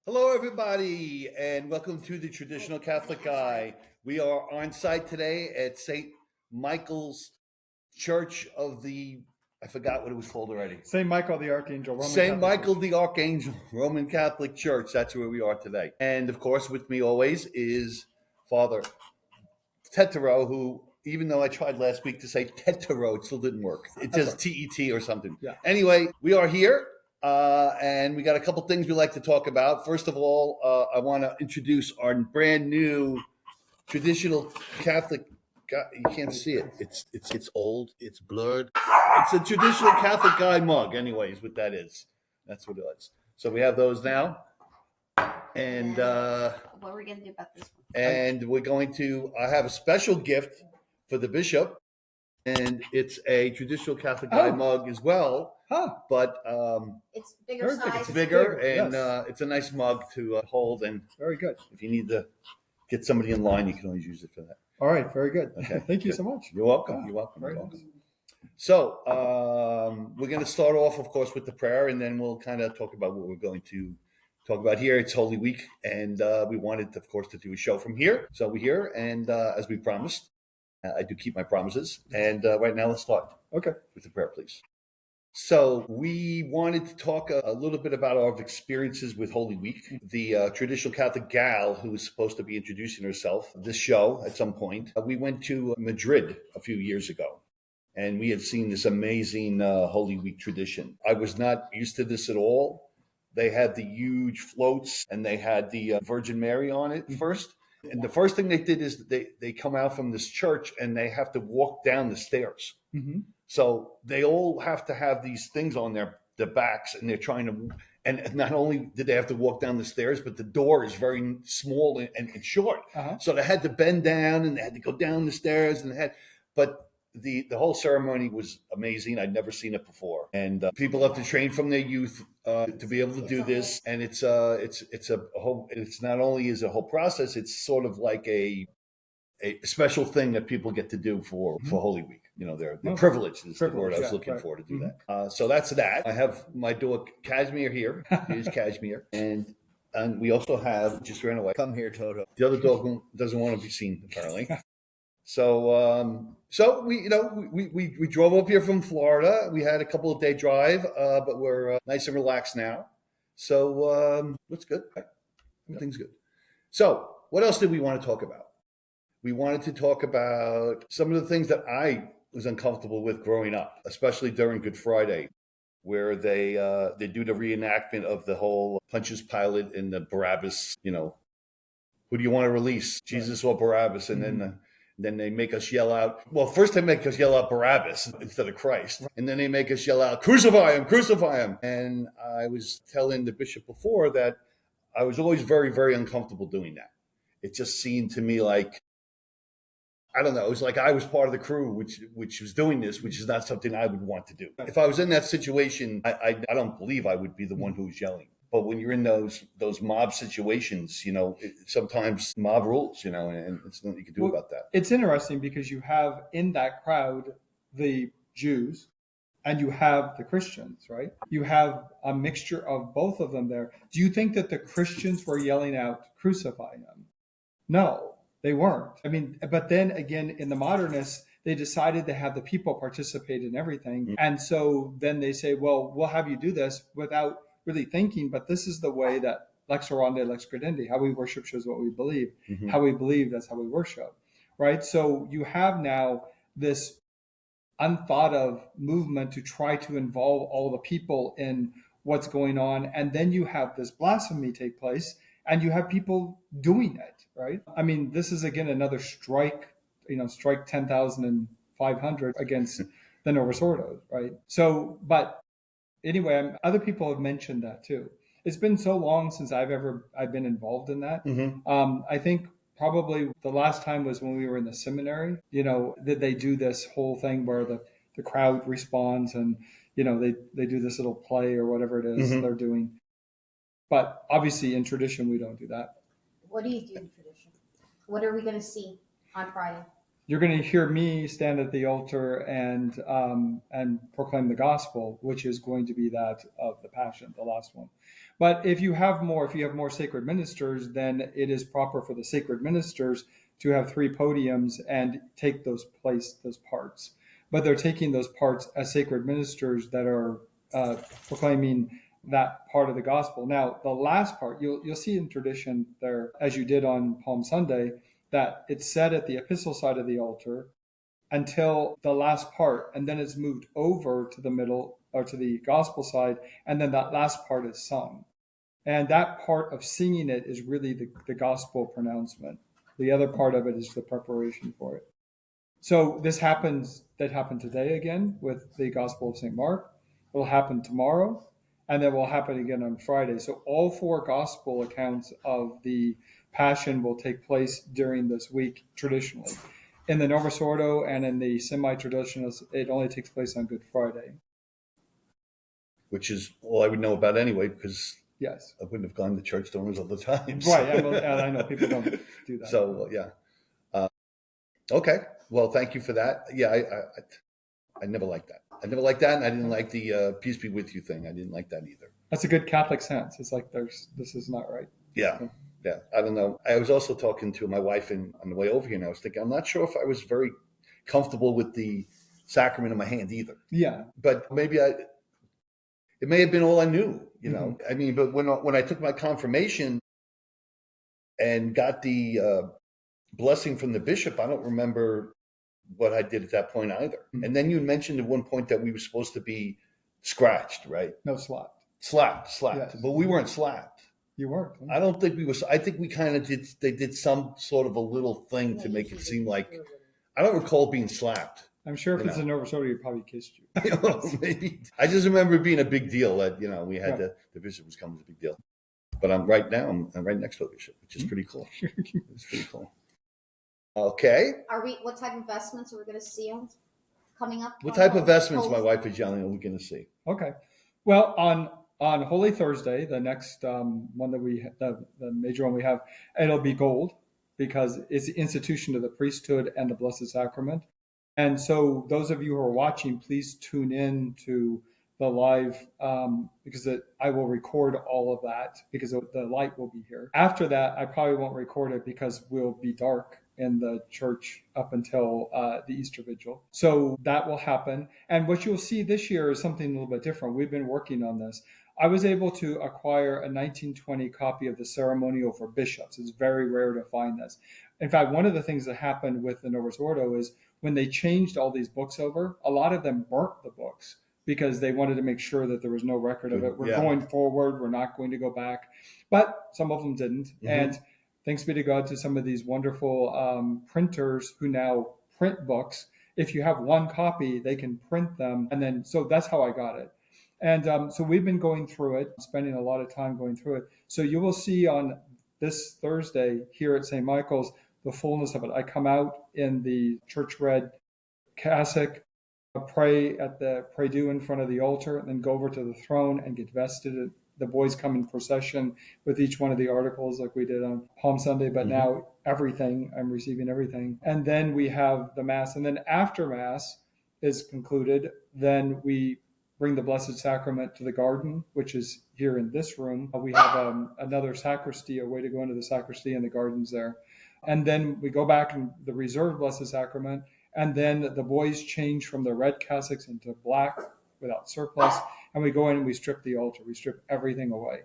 Hello, everybody, and welcome to the Traditional Catholic Guy. We are on site today at St. Michael's Church of I forgot what it was called already. St. Michael the Archangel, Roman St. Catholic Michael Church. the Archangel, Roman Catholic Church. That's where we are today. And of course, with me always is Father Tetero, who, even though I tried last week to say Tetero, it still didn't work. It says TET or something. Yeah. Anyway, we are here. And we got a couple things we like to talk about. First of all, I want to introduce our brand new traditional Catholic. You can't see it. It's old. It's blurred. It's a traditional Catholic guy mug. Anyways, what that is. That's what it is. So we have those now. And what are we going to do about this one? And we're going to. I have a special gift for the bishop, and it's a traditional Catholic guy mug as well. Huh. But it's bigger size. It's bigger, and yes. It's a nice mug to hold. And very good. If you need to get somebody in line, you can always use it for that. All right, very good. Okay, Thank you so much. You're welcome. Wow. You're welcome. Very You're welcome. nice. So we're going to start off, of course, with the prayer, and then we'll kind of talk about what we're going to talk about here. It's Holy Week, and we wanted, of course, to do a show from here. So we're here, and as we promised, I do keep my promises. And right now, let's start. Okay. With the prayer, please. So we wanted to talk a little bit about our experiences with Holy Week. The traditional Catholic gal who was supposed to be introducing herself this show at some point, we went to Madrid a few years ago, and we had seen this amazing Holy Week tradition. I was not used to this at all. They had the huge floats, and they had the Virgin Mary on it first. And the first thing they did is they come out from this church, and they have to walk down the stairs. Mm-hmm. So they all have to have these things on their backs, and they're trying to. And not only did they have to walk down the stairs, but the door is very small and short. Uh-huh. So they had to bend down, and they had to go down the stairs, and but the whole ceremony was amazing. I'd never seen it before, and people have to train from their youth to be able to do this. And it's a whole. It's not only is a whole process. It's sort of like a special thing that people get to do for Holy Week. You know, they're privileged is the word I was looking for to do that. So that's that. I have my dog Casimir here. Here's Casimir. And we also have, just ran away. Come here, Toto. The other dog doesn't want to be seen, apparently. So we drove up here from Florida. We had a couple of day drive, but we're nice and relaxed now. So what's good? Everything's good. So what else did we want to talk about? We wanted to talk about some of the things that I was uncomfortable with growing up, especially during Good Friday, where they do the reenactment of the whole Pontius Pilate and the Barabbas. You know, who do you want to release, Jesus or Barabbas? And then they make us yell out. Well, first they make us yell out Barabbas instead of Christ, and then they make us yell out, "Crucify him! Crucify him!" And I was telling the bishop before that I was always very, very uncomfortable doing that. It just seemed to me like, I don't know. It was like I was part of the crew, which was doing this, which is not something I would want to do. If I was in that situation, I don't believe I would be the one who was yelling. But when you're in those mob situations, you know, sometimes mob rules, you know, and there's nothing you can do about that. It's interesting because you have in that crowd the Jews and you have the Christians, right? You have a mixture of both of them there. Do you think that the Christians were yelling out, "Crucify him"? No. They weren't. I mean, but then again, in the modernists, they decided to have the people participate in everything. Mm-hmm. And so then they say, well, we'll have you do this without really thinking, but this is the way that lex orandi, lex credendi, how we worship shows what we believe. Mm-hmm. How we believe, that's how we worship, right? So you have now this unthought of movement to try to involve all the people in what's going on. And then you have this blasphemy take place, and you have people doing it, right? I mean, this is, again, another strike 10,500 against the Novus Ordo, right? So, but anyway, other people have mentioned that too. It's been so long since I've been involved in that. Mm-hmm. I think probably the last time was when we were in the seminary, you know, that they do this whole thing where the crowd responds and, you know, they do this little play or whatever it is they're doing. But obviously in tradition, we don't do that. What do you do in tradition? What are we going to see on Friday? you're going to hear me stand at the altar and proclaim the gospel, which is going to be that of the Passion, the last one. But if you have more sacred ministers, then it is proper for the sacred ministers to have 3 podiums and take those parts. But they're taking those parts as sacred ministers that are proclaiming that part of the gospel. Now, the last part, you'll see in tradition there, as you did on Palm Sunday, that it's said at the epistle side of the altar until the last part, and then it's moved over to the middle or to the gospel side, and then that last part is sung. And that part of singing it is really the gospel pronouncement. The other part of it is the preparation for it. So that happened today again with the Gospel of St. Mark. It will happen tomorrow, and then will happen again on Friday. So all 4 gospel accounts of the Passion will take place during this week traditionally. In the Novus Ordo and in the semi-traditionalists, it only takes place on Good Friday. Which is all I would know about anyway, because yes, I wouldn't have gone to church donors all the time. So. Right, I know people don't do that. So, yeah. Okay, well, thank you for that. Yeah, I never liked that. And I didn't like the peace be with you thing. I didn't like that either. That's a good Catholic sense. It's like this is not right. Yeah. I don't know. I was also talking to my wife on the way over here, and I was thinking, I'm not sure if I was very comfortable with the sacrament in my hand either. Yeah. But maybe it may have been all I knew, you know. I mean, but when I took my confirmation and got the blessing from the bishop, I don't remember what I did at that point either. And then you mentioned at one point that we were supposed to be scratched, right? No, slapped. Slapped. Yes. But we weren't slapped. You weren't. I don't think we was. I think we kind of did. They did some sort of a little thing to make it seem like. I don't recall being slapped. I'm sure if it's a Novus Ordo, he probably kissed you. Maybe. I just remember it being a big deal that we had the bishop was coming. It was a big deal. But I'm right next to a bishop, which is pretty cool. It's pretty cool. Okay. What type of vestments are we going to see coming up? What type of vestments, my wife is yelling, are we going to see? Okay. Well, on Holy Thursday, the next one that the major one we have, it'll be gold because it's the institution of the priesthood and the Blessed Sacrament. And so those of you who are watching, please tune in to the live because I will record all of that because the light will be here. After that, I probably won't record it because we'll be dark in the church up until the Easter Vigil. So that will happen. And what you'll see this year is something a little bit different. We've been working on this. I was able to acquire a 1920 copy of the Ceremonial for Bishops. It's very rare to find this. In fact, one of the things that happened with the Novus Ordo is when they changed all these books over, a lot of them burnt the books because they wanted to make sure that there was no record of it. We're going forward. We're not going to go back. But some of them didn't. And thanks be to God to some of these wonderful printers who now print books. If you have one copy, they can print them. And then, so that's how I got it. And so we've been going through it, spending a lot of time going through it. So you will see on this Thursday here at St. Michael's, the fullness of it. I come out in the church red cassock, pray at the pray-do in front of the altar, and then go over to the throne and get vested. The boys come in procession with each one of the articles like we did on Palm Sunday, but now everything, I'm receiving everything. And then we have the Mass. And then after Mass is concluded, then we bring the Blessed Sacrament to the garden, which is here in this room. We have another sacristy, a way to go into the sacristy and the gardens there. And then we go back in the reserved Blessed Sacrament, and then the boys change from the red cassocks into black without surplice, and we go in and we strip the altar. We strip everything away.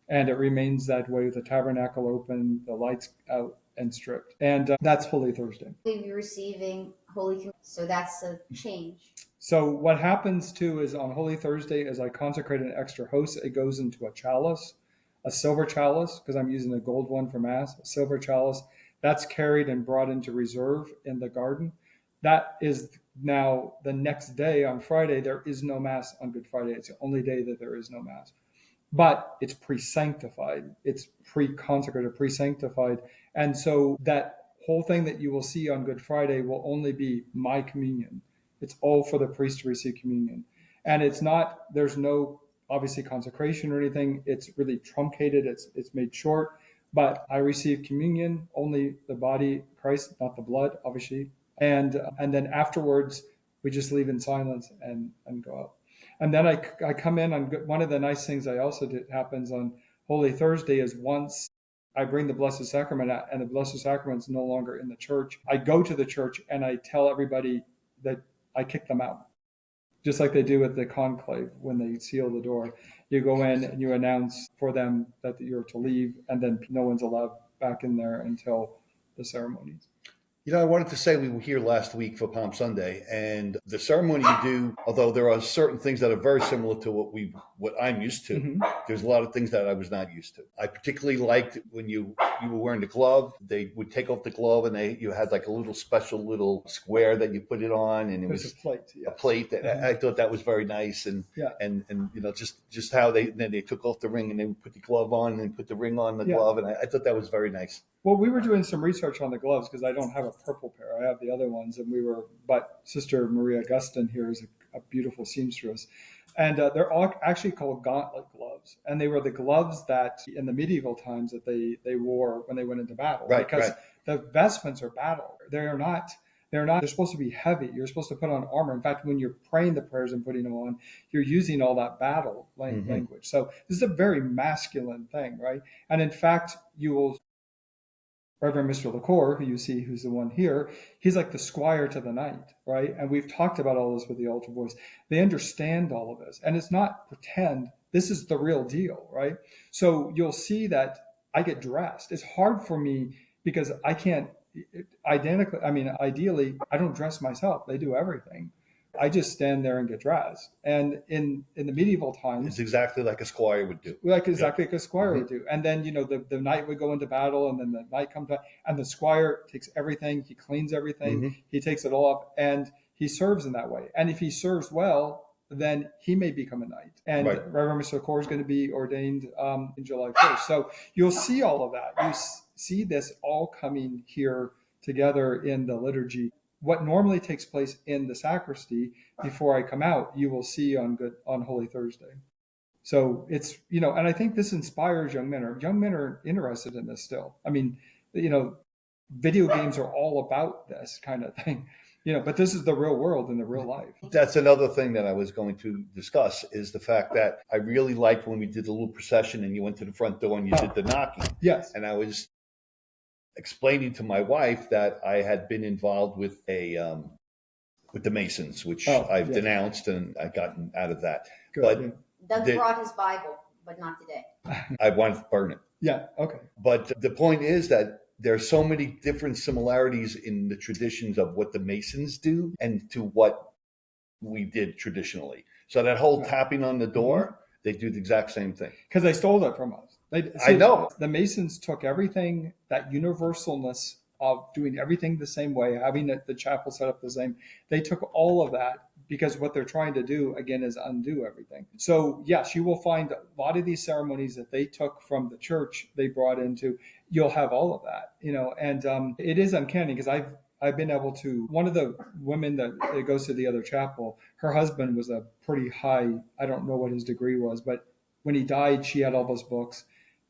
And it remains that way with the tabernacle open, the lights out and stripped. And that's Holy Thursday. We'll be receiving Holy Communion, so that's a change. So what happens too is on Holy Thursday, as I consecrate an extra host, it goes into a chalice, a silver chalice, because I'm using a gold one for Mass, a silver chalice. That's carried and brought into reserve in the garden. That is now the next day on Friday. There is no Mass on Good Friday. It's the only day that there is no Mass. But it's pre-sanctified. It's pre-consecrated, pre-sanctified. And so that whole thing that you will see on Good Friday will only be my communion. It's all for the priest to receive communion. And it's not, there's no obviously consecration or anything. It's really truncated. It's made short. But I receive communion, only the body of Christ, not the blood. Obviously, And then afterwards, we just leave in silence and go out. And then I come in on one of the nice things I also did happens on Holy Thursday is once I bring the Blessed Sacrament out and the Blessed Sacrament's no longer in the church, I go to the church and I tell everybody that I kick them out. Just like they do at the conclave when they seal the door. You go in and you announce for them that you're to leave, and then no one's allowed back in there until the ceremonies. You know, I wanted to say we were here last week for Palm Sunday, and the ceremony you do, although there are certain things that are very similar to what I'm used to, Mm-hmm. there's a lot of things that I was not used to. I particularly liked when you were wearing the glove. They would take off the glove, and you had like a little special little square that you put it on, and it was a plate. Yeah. a plate. That Mm-hmm. I thought that was very nice, and you know, just how they took off the ring and they would put the glove on and then put the ring on the glove, and I thought that was very nice. Well, we were doing some research on the gloves because I don't have a purple pair. I have the other ones, but Sister Maria Augustine here is a beautiful seamstress, and they're all actually called gauntlet gloves, and they were the gloves that in the medieval times that they wore when they went into battle, Right, because right. the vestments are battle. They're supposed to be heavy. You're supposed to put on armor. In fact, when you're praying the prayers and putting them on, you're using all that battle language. So this is a very masculine thing, right? And in fact, you will. Reverend Mr. LaCour, who you see, who's the one here, he's like the squire to the knight, right? And we've talked about all this with the altar boys. They understand all of this. And it's not pretend. This is the real deal, right? So you'll see that I get dressed. It's hard for me because I can't ideally, I don't dress myself. They do everything. I just stand there and get dressed. And in the medieval times, It's exactly like a squire would do. like a squire would do. And then, the knight would go into battle, and then the knight comes back, and the squire takes everything, he cleans everything, he takes it all up, and he serves in that way. And if he serves well, then he may become a knight. And Reverend Mr. LaCour is going to be ordained in July 1st. So you'll see all of that. You see this all coming here together in the liturgy. What normally takes place in the sacristy before I come out, you will see on Holy Thursday. So it's, and I think this inspires young men. Young men are interested in this still. I mean, video games are all about this kind of thing, but this is the real world and the real life. That's another thing that I was going to discuss is the fact that I really liked when we did the little procession and you went to the front door and you did the knocking. Yes. And I was explaining to my wife that I had been involved with the Masons, which I've denounced and I've gotten out of that. Good. But Doug brought his Bible, but not today. I wanted to burn it. Yeah, okay. But the point is that there are so many different similarities in the traditions of what the Masons do and to what we did traditionally. So that whole tapping on the door, they do the exact same thing. Because they stole it from us. I know. The Masons took everything, that universalness of doing everything the same way, having the chapel set up the same. They took all of that because what they're trying to do, again, is undo everything. So, yes, you will find a lot of these ceremonies that they took from the church, they brought into, you'll have all of that, and it is uncanny because I've been able to, one of the women that goes to the other chapel, her husband was a pretty high, I don't know what his degree was, but when he died, she had all those books.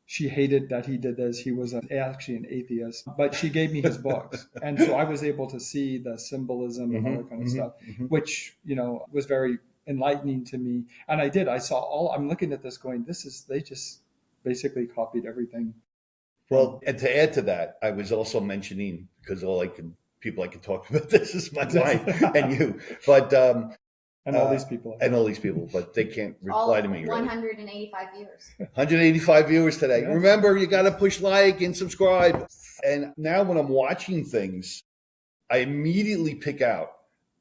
She hated that he did this. He was actually an atheist, but she gave me his books. And so I was able to see the symbolism and all that kind of stuff, which, was very enlightening to me. And I saw I'm looking at this going, they just basically copied everything. Well, and to add to that, I was also mentioning, because people I can talk about this is my wife and you, but and all these people. But they can't reply to me. 185 viewers. 185 viewers today. Yes. Remember, you got to push like and subscribe. And now when I'm watching things, I immediately pick out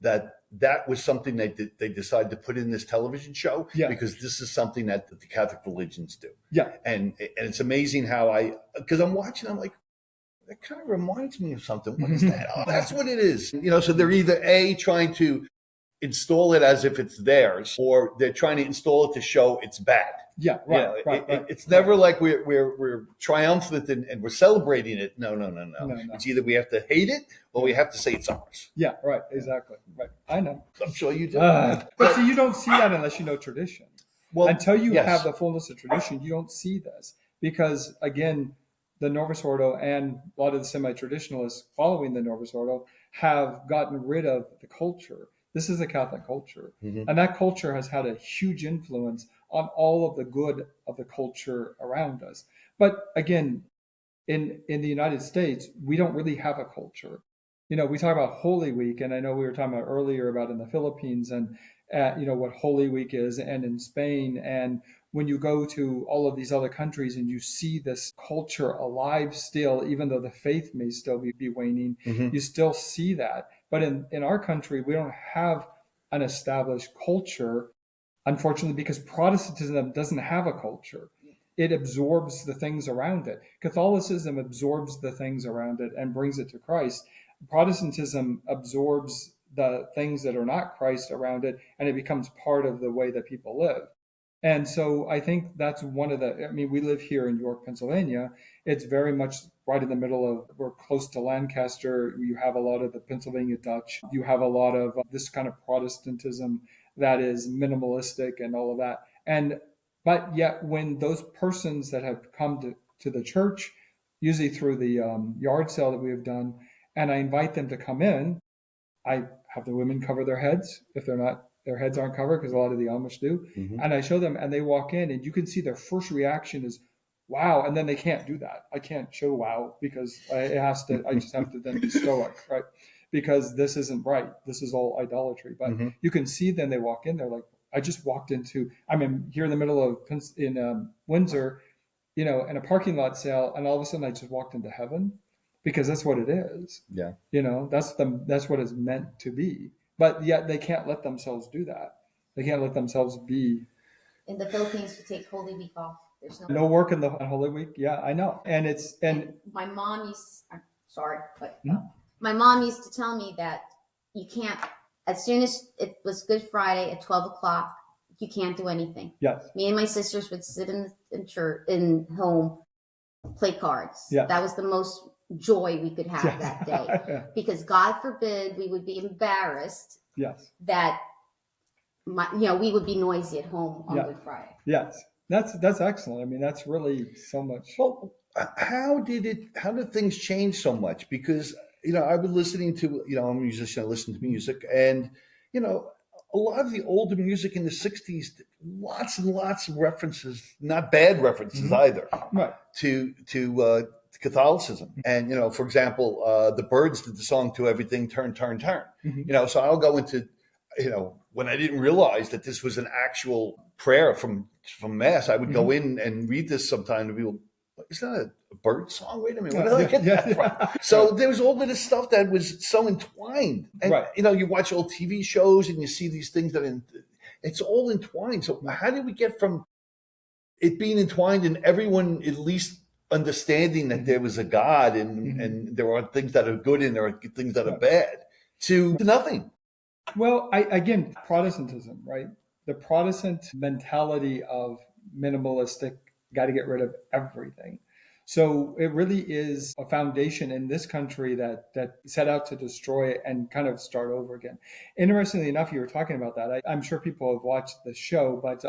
that was something they decided to put in this television show because this is something that the Catholic religions do. Yeah. And it's amazing how because I'm watching, I'm like, that kind of reminds me of something. What is that? Oh, that's what it is. So they're either trying to install it as if it's theirs, or they're trying to install it to show it's bad. Yeah, right. It's never like we're triumphant and we're celebrating it. No. It's either we have to hate it or we have to say it's ours. Yeah, right, exactly. Right. I know. I'm sure you do. But see, you don't see that unless you know tradition. Well, until you have the fullness of tradition, you don't see this. Because, again, the Novus Ordo and a lot of the semi-traditionalists following the Novus Ordo, have gotten rid of the culture. This is a Catholic culture. Mhm. And that culture has had a huge influence on all of the good of the culture around us. But again, in the United States, we don't really have a culture. We talk about Holy Week, and I know we were talking about earlier about in the Philippines and what Holy Week is, and in Spain, and when you go to all of these other countries and you see this culture alive still, even though the faith may still be waning, Mhm. you still see that. But in our country, we don't have an established culture, unfortunately, because Protestantism doesn't have a culture. It absorbs the things around it. Catholicism absorbs the things around it and brings it to Christ. Protestantism absorbs the things that are not Christ around it, and it becomes part of the way that people live. And so I think that's we live here in York, Pennsylvania. It's very much right in the middle we're close to Lancaster. You have a lot of the Pennsylvania Dutch. You have a lot of this kind of Protestantism that is minimalistic and all of that. But yet when those persons that have come to the church, usually through the yard sale that we have done, and I invite them to come in, I have the women cover their heads if their heads aren't covered, because a lot of the Amish do. Mhm. And I show them, and they walk in, and you can see their first reaction is, "Wow!" And then they can't do that. I can't show "wow" because I just have to then be stoic, right? Because this isn't right. This is all idolatry. But Mhm. you can see then they walk in. They're like, "I just walked into. I'm here in the middle of Windsor, in a parking lot sale, and all of a sudden I just walked into heaven." Because that's what it is. Yeah. That's what it's meant to be. But yet they can't let themselves do that. They can't let themselves be. In the Philippines, we take Holy Week off. There's No work on Holy Week. Yeah, I know. And my mom used to, I'm sorry, but Mhm. my mom used to tell me that you can't, as soon as it was Good Friday at 12 o'clock, you can't do anything. yes, Me and my sisters would sit in church, in home, play cards. Yes. That was the most joy we could have that day. Yeah. Because God forbid we would be embarrassed Yes. that we would be noisy at home on Yeah. Good Friday. Yes. That's excellent. I mean, that's really so much. Well, how did things change so much? Because I've been listening to I'm a musician. I listen to music, and a lot of the older music in the '60s, lots and lots of references, not bad references Mhm. either, Right. to Catholicism. And for example, the Byrds did the song "To Everything Turn, Turn, Turn." Mhm. So I'll go into when I didn't realize that this was an actual prayer from Mass, I would go in and read this sometime to people. Is that a bird song? Wait a minute, where did I get that from? So there was all of this stuff that was so entwined. And, Right. You watch old TV shows and you see these things it's all entwined. So how did we get from it being entwined and everyone at least understanding that there was a God and there are things that are good and there are things that are bad to nothing? Well, again, Protestantism, right? The Protestant mentality of minimalistic, got to get rid of everything. So it really is a foundation in this country that set out to destroy it and kind of start over again. Interestingly enough, you were talking about that. I'm sure people have watched the show, but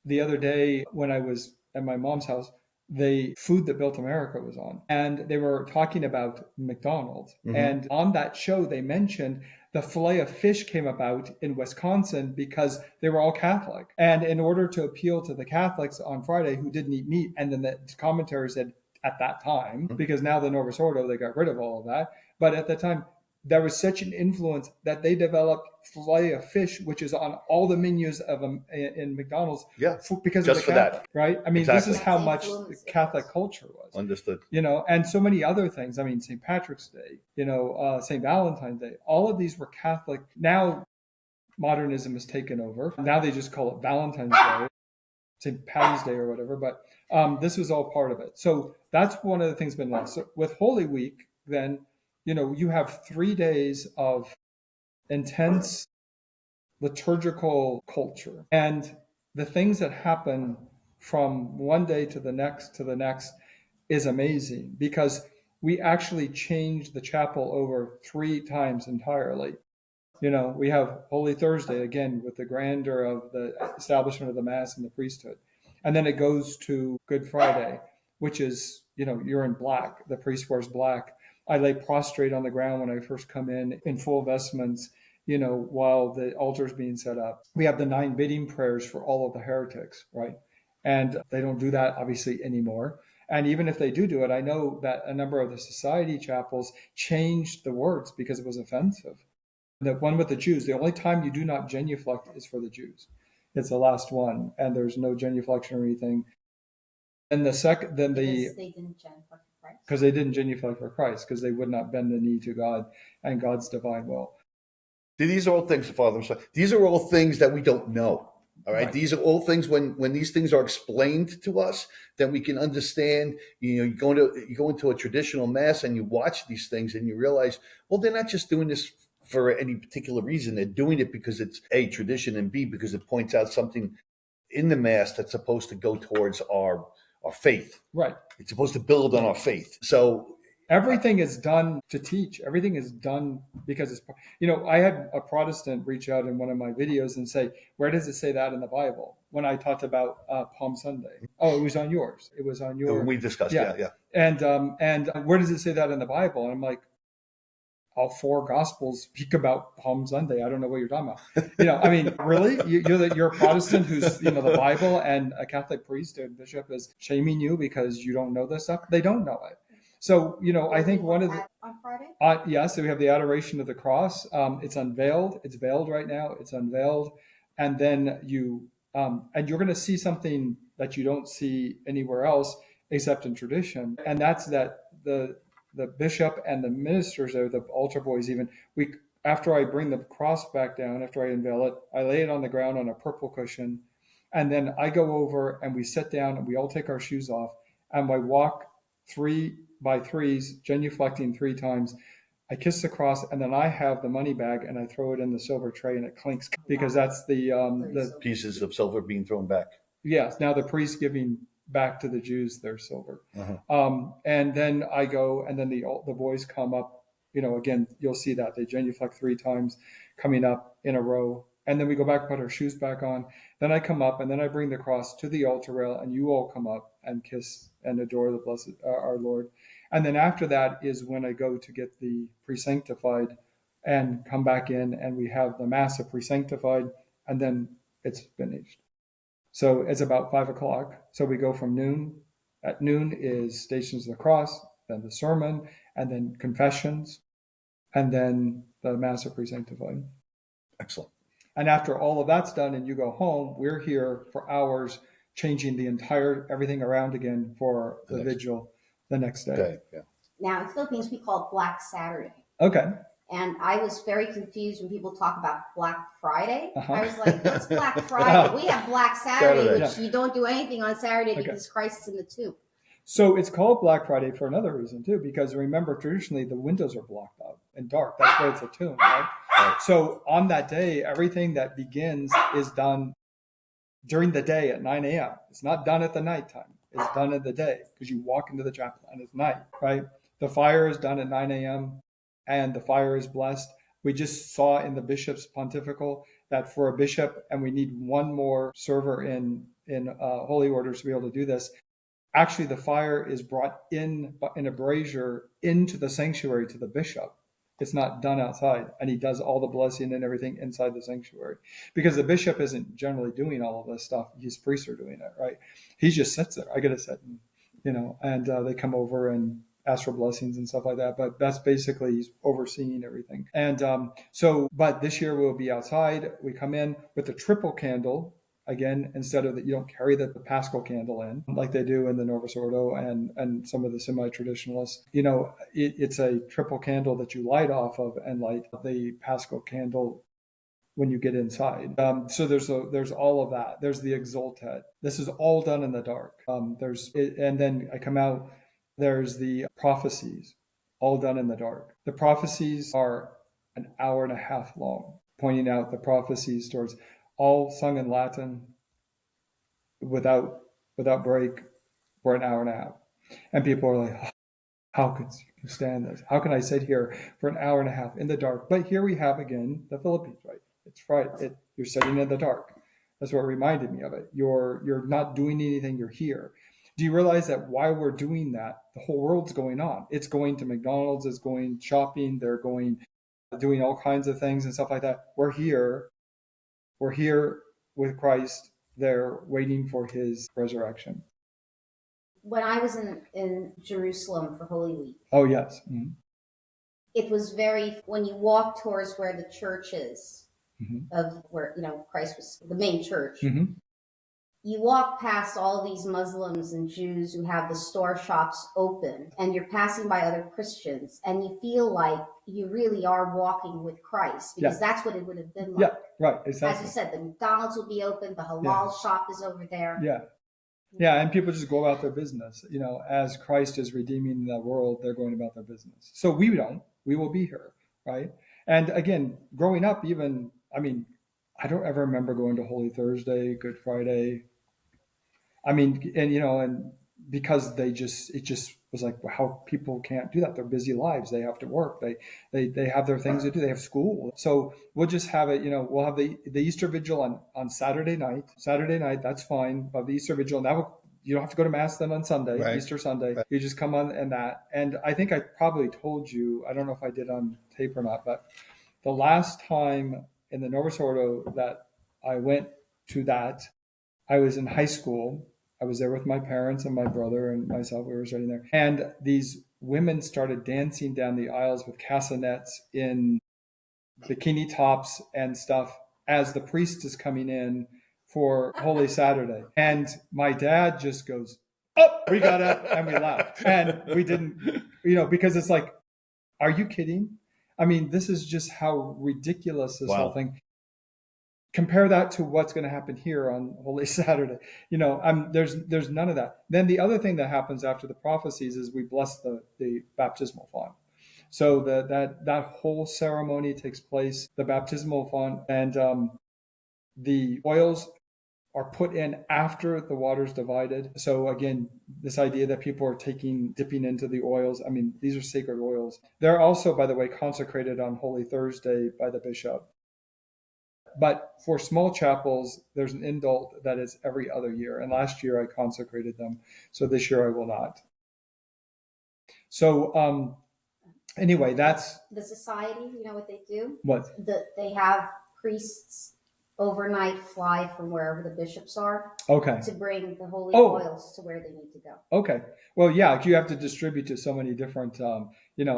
the other day when I was at my mom's house, the Food That Built America was on, and they were talking about McDonald's. Mhm. And on that show, they mentioned the fillet of fish came about in Wisconsin because they were all Catholic. And in order to appeal to the Catholics on Friday who didn't eat meat, and then the commentary said at that time, because now the Novus Ordo, they got rid of all of that. But at the time, there was such an influence that they developed fillet of fish, which is on all the menus of in McDonald's. Yeah, Because just of for the Catholic, right? I mean, Exactly. this is how That's much influence, the Catholic culture was. Understood. And so many other things. I mean, St. Patrick's Day, St. Valentine's Day, all of these were Catholic. Now modernism has taken over. Now they just call it Valentine's Day, St. Patty's Day or whatever. But this was all part of it. So that's one of the things been lost. So with Holy Week, then, you have 3 days of intense liturgical culture. And the things that happen from one day to the next is amazing, because we actually changed the chapel over 3 times entirely. We have Holy Thursday, again, with the grandeur of the establishment of the Mass and the priesthood. And then it goes to Good Friday, which is, you're in black. The priest wears black. I lay prostrate on the ground when I first come in full vestments, while the altar is being set up. We have the 9 bidding prayers for all of the heretics, right? And they don't do that obviously anymore. And even if they do it, I know that a number of the society chapels changed the words because it was offensive. The one with the Jews, the only time you do not genuflect is for the Jews. It's the last one, and there's no genuflection or anything. And the second, then because they didn't genuflect for Christ. Because they didn't genuflect for Christ, because they would not bend the knee to God and God's divine will. These are all things, Father. I'm sorry. These are all things that we don't know. All right. Right. These are all things when these things are explained to us, then we can understand. You go into a traditional mass and you watch these things and you realize, well, they're not just doing this for any particular reason. They're doing it because it's A, tradition, and B, because it points out something in the mass that's supposed to go towards our faith. Right. It's supposed to build on our faith. So everything is done to teach. Everything is done because it's, I had a Protestant reach out in one of my videos and say, where does it say that in the Bible? When I talked about Palm Sunday. Oh, it was on yours. It was on your. We discussed, yeah. And where does it say that in the Bible? And I'm like, all 4 Gospels speak about Palm Sunday. I don't know what you're talking about. Really? You're a Protestant who's, the Bible, and a Catholic priest or bishop is shaming you because you don't know this stuff. They don't know it. So, I think one of the... On Friday? Yes, so we have the Adoration of the Cross. It's unveiled. It's veiled right now. It's unveiled. And then and you're going to see something that you don't see anywhere else except in tradition. And that's that the bishop and the ministers, or the altar boys even, after I bring the cross back down, after I unveil it, I lay it on the ground on a purple cushion. And then I go over and we sit down and we all take our shoes off. And I walk 3 by 3s, genuflecting 3 times. I kiss the cross, and then I have the money bag and I throw it in the silver tray and it clinks, because that's the pieces of silver being thrown back. Yes. Now the priest giving back to the Jews their silver. Uh-huh. And then I go, and then the boys come up, again, you'll see that they genuflect 3 times coming up in a row. And then we go back, put our shoes back on. Then I come up, and then I bring the cross to the altar rail, and you all come up and kiss and adore the blessed our Lord. And then after that is when I go to get the pre-sanctified and come back in, and we have the Mass of pre-sanctified, and then it's finished. So it's about 5 o'clock. So we go from noon. At noon is Stations of the Cross, then the sermon, and then confessions, and then the Mass of pre-sanctified. Excellent. And after all of that's done and you go home, we're here for hours changing everything around again for the vigil the next day. Okay, yeah. Now, in Philippines, we call it Black Saturday. Okay. And I was very confused when people talk about Black Friday. Uh-huh. I was like, what's Black Friday? We have Black Saturday, which Yeah. you don't do anything on Saturday Okay. because Christ is in the tomb. So it's called Black Friday for another reason too, because remember, traditionally the windows are blocked out and dark. That's why it's a tomb, right? So on that day, everything that begins is done during the day at 9 a.m. It's not done at the nighttime. It's done in the day, because you walk into the chapel and it's night, right? The fire is done at 9 a.m. and the fire is blessed. We just saw in the bishop's pontifical that for a bishop, and we need one more server in holy orders to be able to do this. Actually, the fire is brought in a brazier into the sanctuary to the bishop. It's not done outside, and he does all the blessing and everything inside the sanctuary, because the bishop isn't generally doing all of this stuff. His priests are doing it, right? He just sits there. I get to sit, and they come over and ask for blessings and stuff like that. But that's basically, he's overseeing everything. And but this year we'll be outside. We come in with a triple candle. Again, instead of that, you don't carry the Paschal candle in like they do in the Novus Ordo and some of the semi-traditionalists. It's a triple candle that you light off of and light the Paschal candle when you get inside. So there's all of that. There's the Exultet. This is all done in the dark. And then I come out. There's the prophecies, all done in the dark. The prophecies are an hour and a half long, pointing out the prophecies towards, all sung in Latin without break for an hour and a half. And people are like, oh, how could you stand this? How can I sit here for an hour and a half in the dark? But here we have again the Philippines, right? It's Friday. You're sitting in the dark. That's what reminded me of it. You're not doing anything. You're here. Do you realize that while we're doing that, the whole world's going on? It's going to McDonald's, it's going shopping, they're doing all kinds of things and stuff like that. We're here with Christ. They're waiting for his resurrection. When I was in Jerusalem for Holy Week, Oh, yes. Mm-hmm. it was when you walk towards where the church is, Mm-hmm. of where, Christ was the main church. Mm-hmm. You walk past all these Muslims and Jews who have the store shops open, and you're passing by other Christians, and you feel like you really are walking with Christ, because that's what it would have been like. Yeah, right, exactly. As you said, the McDonald's will be open, the halal shop is over there. Yeah, and people just go about their business. As Christ is redeeming the world, they're going about their business. So we will be here, right? And again, growing up, I don't ever remember going to Holy Thursday, Good Friday. And because it just was like, well, how people can't do that. They're busy lives. They have to work. They have their things to do. They have school. So we'll just have it, we'll have the Easter Vigil on Saturday night. Saturday night, that's fine. But the Easter Vigil, you don't have to go to Mass then on Sunday, right. Easter Sunday. Right. You just come on and that. And I think I probably told you, I don't know if I did on tape or not, but the last time in the Novus Ordo that I went to that, I was in high school. I was there with my parents and my brother and myself. We were sitting there. And these women started dancing down the aisles with castanets in bikini tops and stuff as the priest is coming in for Holy Saturday. And my dad just goes, oh, we got up and we left. And we didn't, because it's like, are you kidding? This is just how ridiculous this whole thing. Compare that to what's going to happen here on Holy Saturday. There's none of that. Then the other thing that happens after the prophecies is we bless the baptismal font. So that whole ceremony takes place, the baptismal font, and the oils are put in after the water's divided. So again, this idea that people are dipping into the oils, these are sacred oils. They're also, by the way, consecrated on Holy Thursday by the bishop. But for small chapels, there's an indult that is every other year. And last year I consecrated them. So this year I will not. So anyway, that's... The society, you know what they do? What? They have priests overnight fly from wherever the bishops are. Okay. To bring the holy oils to where they need to go. Okay. Well, yeah, you have to distribute to so many different...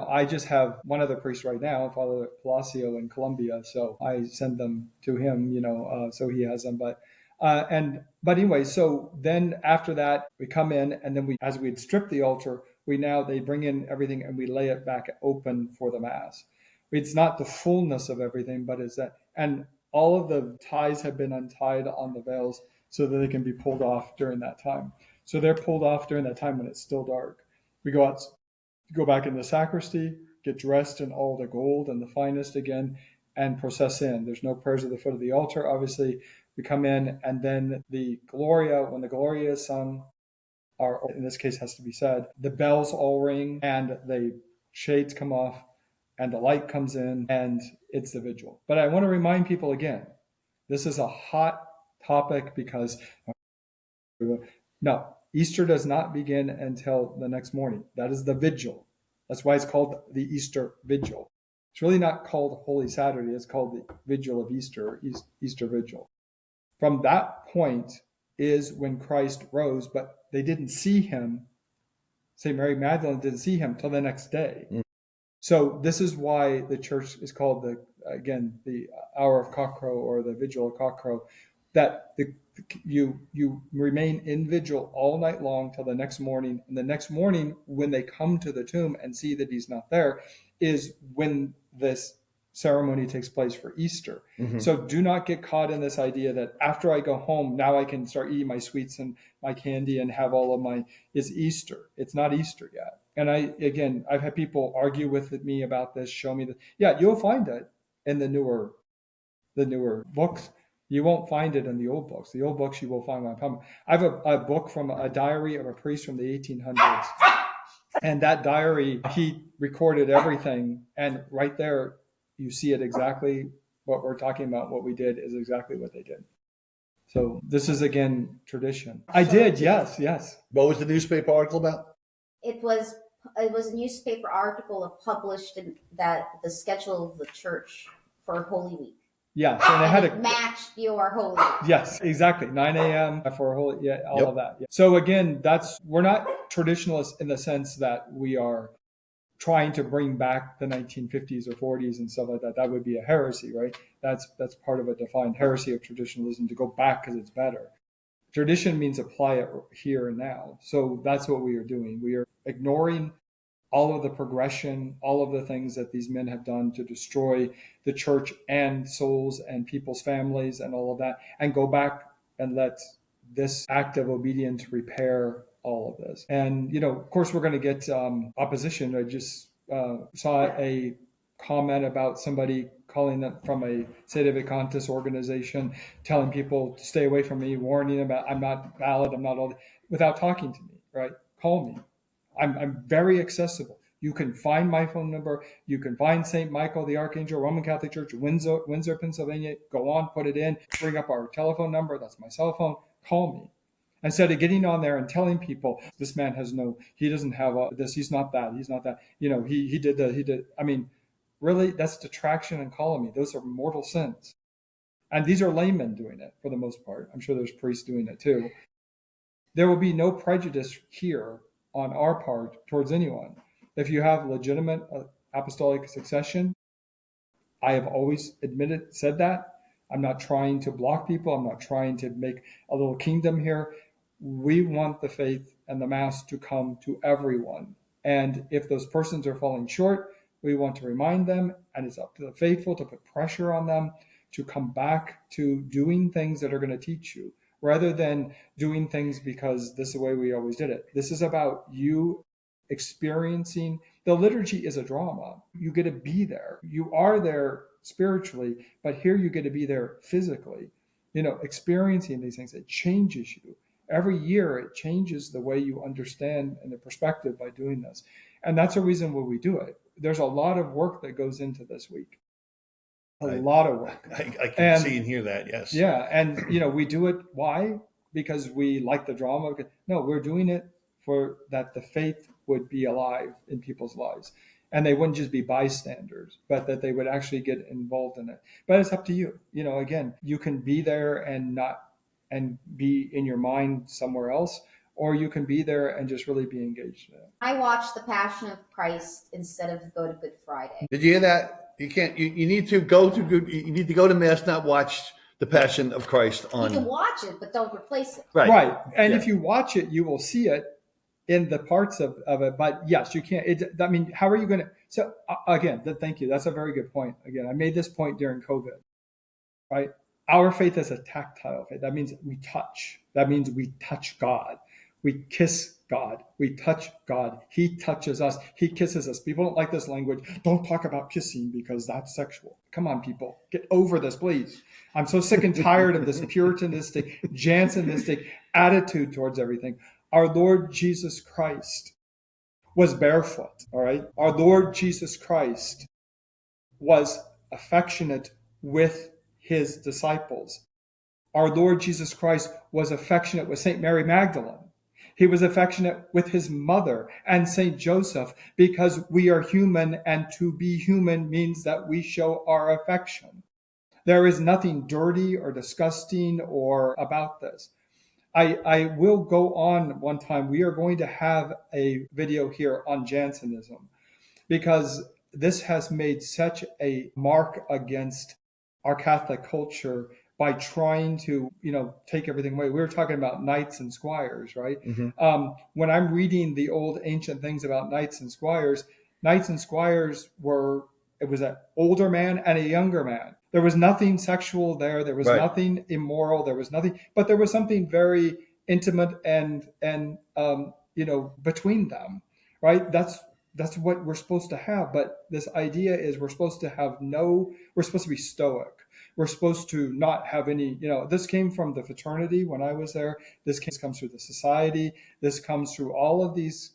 I just have one other priest right now, Father Palacio in Colombia, so I send them to him, so he has them. But anyway, so then after that, we come in, and then as we'd stripped the altar, they bring in everything and we lay it back open for the Mass. It's not the fullness of everything, but it's that, and all of the ties have been untied on the veils so that they can be pulled off during that time. So they're pulled off during that time when it's still dark. We go back in the sacristy, get dressed in all the gold and the finest again, and process in. There's no prayers at the foot of the altar, obviously. We come in, and then the Gloria, when the Gloria is sung, or in this case has to be said, the bells all ring, and the shades come off, and the light comes in, and it's the vigil. But I want to remind people again, this is a hot topic because, no, Easter does not begin until the next morning. That is the vigil. That's why it's called the Easter Vigil. It's really not called Holy Saturday. It's called the Vigil of Easter, Easter Vigil. From that point is when Christ rose, but they didn't see him. St. Mary Magdalene didn't see him till the next day. Mm. So this is why the church is called the hour of cockcrow or the vigil of cockcrow, that you remain in vigil all night long till the next morning. And the next morning, when they come to the tomb and see that he's not there, is when this ceremony takes place for Easter. Mm-hmm. So do not get caught in this idea that after I go home, now I can start eating my sweets and my candy and have all of it's Easter. It's not Easter yet. And I've had people argue with me about this, show me that, yeah, you'll find it in the newer books. You won't find it in the old books. The old books you will find when I come. I have a book from a diary of a priest from the 1800s. And that diary, he recorded everything. And right there, you see it exactly what we're talking about. What we did is exactly what they did. So this is, again, tradition. I did, yes. What was the newspaper article about? It was a newspaper article published in that the schedule of the church for Holy Week. Yes, and it had it matched your Holy Week. Yes, exactly. 9 a.m. for Holy, all Yep. of that. Yeah. So again, we're not traditionalists in the sense that we are trying to bring back the 1950s or 40s and stuff like that. That would be a heresy, right? That's part of a defined heresy of traditionalism, to go back because it's better. Tradition means apply it here and now. So that's what we are doing. We are ignoring all of the progression, all of the things that these men have done to destroy the church and souls and people's families and all of that, and go back and let this act of obedience repair all of this. And, of course, we're going to get opposition. I just saw a comment about somebody calling them from a Sede Vacantis organization, telling people to stay away from me, warning them about I'm not valid, I'm not all, without talking to me, right? Call me. I'm very accessible. You can find my phone number. You can find St. Michael the Archangel, Roman Catholic Church, Windsor, Pennsylvania. Go on, put it in, bring up our telephone number. That's my cell phone. Call me. Instead of getting on there and telling people, this man he doesn't have this, he's not that. He did. I mean, really, that's detraction and calumny. Those are mortal sins. And these are laymen doing it for the most part. I'm sure there's priests doing it too. There will be no prejudice here on our part towards anyone. If you have legitimate apostolic succession, I have always said that. I'm not trying to block people. I'm not trying to make a little kingdom here. We want the faith and the Mass to come to everyone. And if those persons are falling short, we want to remind them, and it's up to the faithful to put pressure on them to come back to doing things that are going to teach you, rather than doing things because this is the way we always did it. This is about you experiencing. The liturgy is a drama. You get to be there. You are there spiritually, but here you get to be there physically, experiencing these things. It changes you. Every year it changes the way you understand and the perspective by doing this. And that's the reason why we do it. There's a lot of work that goes into this week. A lot of work. I can see and hear that, yes. Yeah, and we do it. Why? Because we like the drama? No, we're doing it for that the faith would be alive in people's lives, and they wouldn't just be bystanders, but that they would actually get involved in it. But it's up to you. Again, you can be there and be in your mind somewhere else, or you can be there and just really be engaged in it. I watched The Passion of Christ instead of go to Good Friday. Did you hear that? You can't. You need to go to You need to go to Mass, not watch The Passion of Christ on. You can watch it, but don't replace it. Right. And if you watch it, you will see it in the parts of it. But yes, you can't. How are you going to? So again, thank you. That's a very good point. Again, I made this point during COVID. Right. Our faith is a tactile faith. That means we touch. That means we touch God. We kiss God. We touch God. He touches us. He kisses us. People don't like this language. Don't talk about kissing because that's sexual. Come on, people. Get over this, please. I'm so sick and tired of this puritanistic, Jansenistic attitude towards everything. Our Lord Jesus Christ was barefoot, all right? Our Lord Jesus Christ was affectionate with his disciples. Our Lord Jesus Christ was affectionate with St. Mary Magdalene. He was affectionate with his mother and St. Joseph, because we are human, and to be human means that we show our affection. There is nothing dirty or disgusting or about this. I will go on one time. We are going to have a video here on Jansenism, because this has made such a mark against our Catholic culture by trying to, take everything away. We were talking about knights and squires, right? Mm-hmm. When I'm reading the old ancient things about knights and squires it was an older man and a younger man. There was nothing sexual there. There was nothing immoral. There was nothing, but there was something very intimate and between them, right? That's what we're supposed to have. But this idea is we're supposed to be stoic. We're supposed to not have any, this came from the fraternity when I was there. This comes through the society. This comes through all of these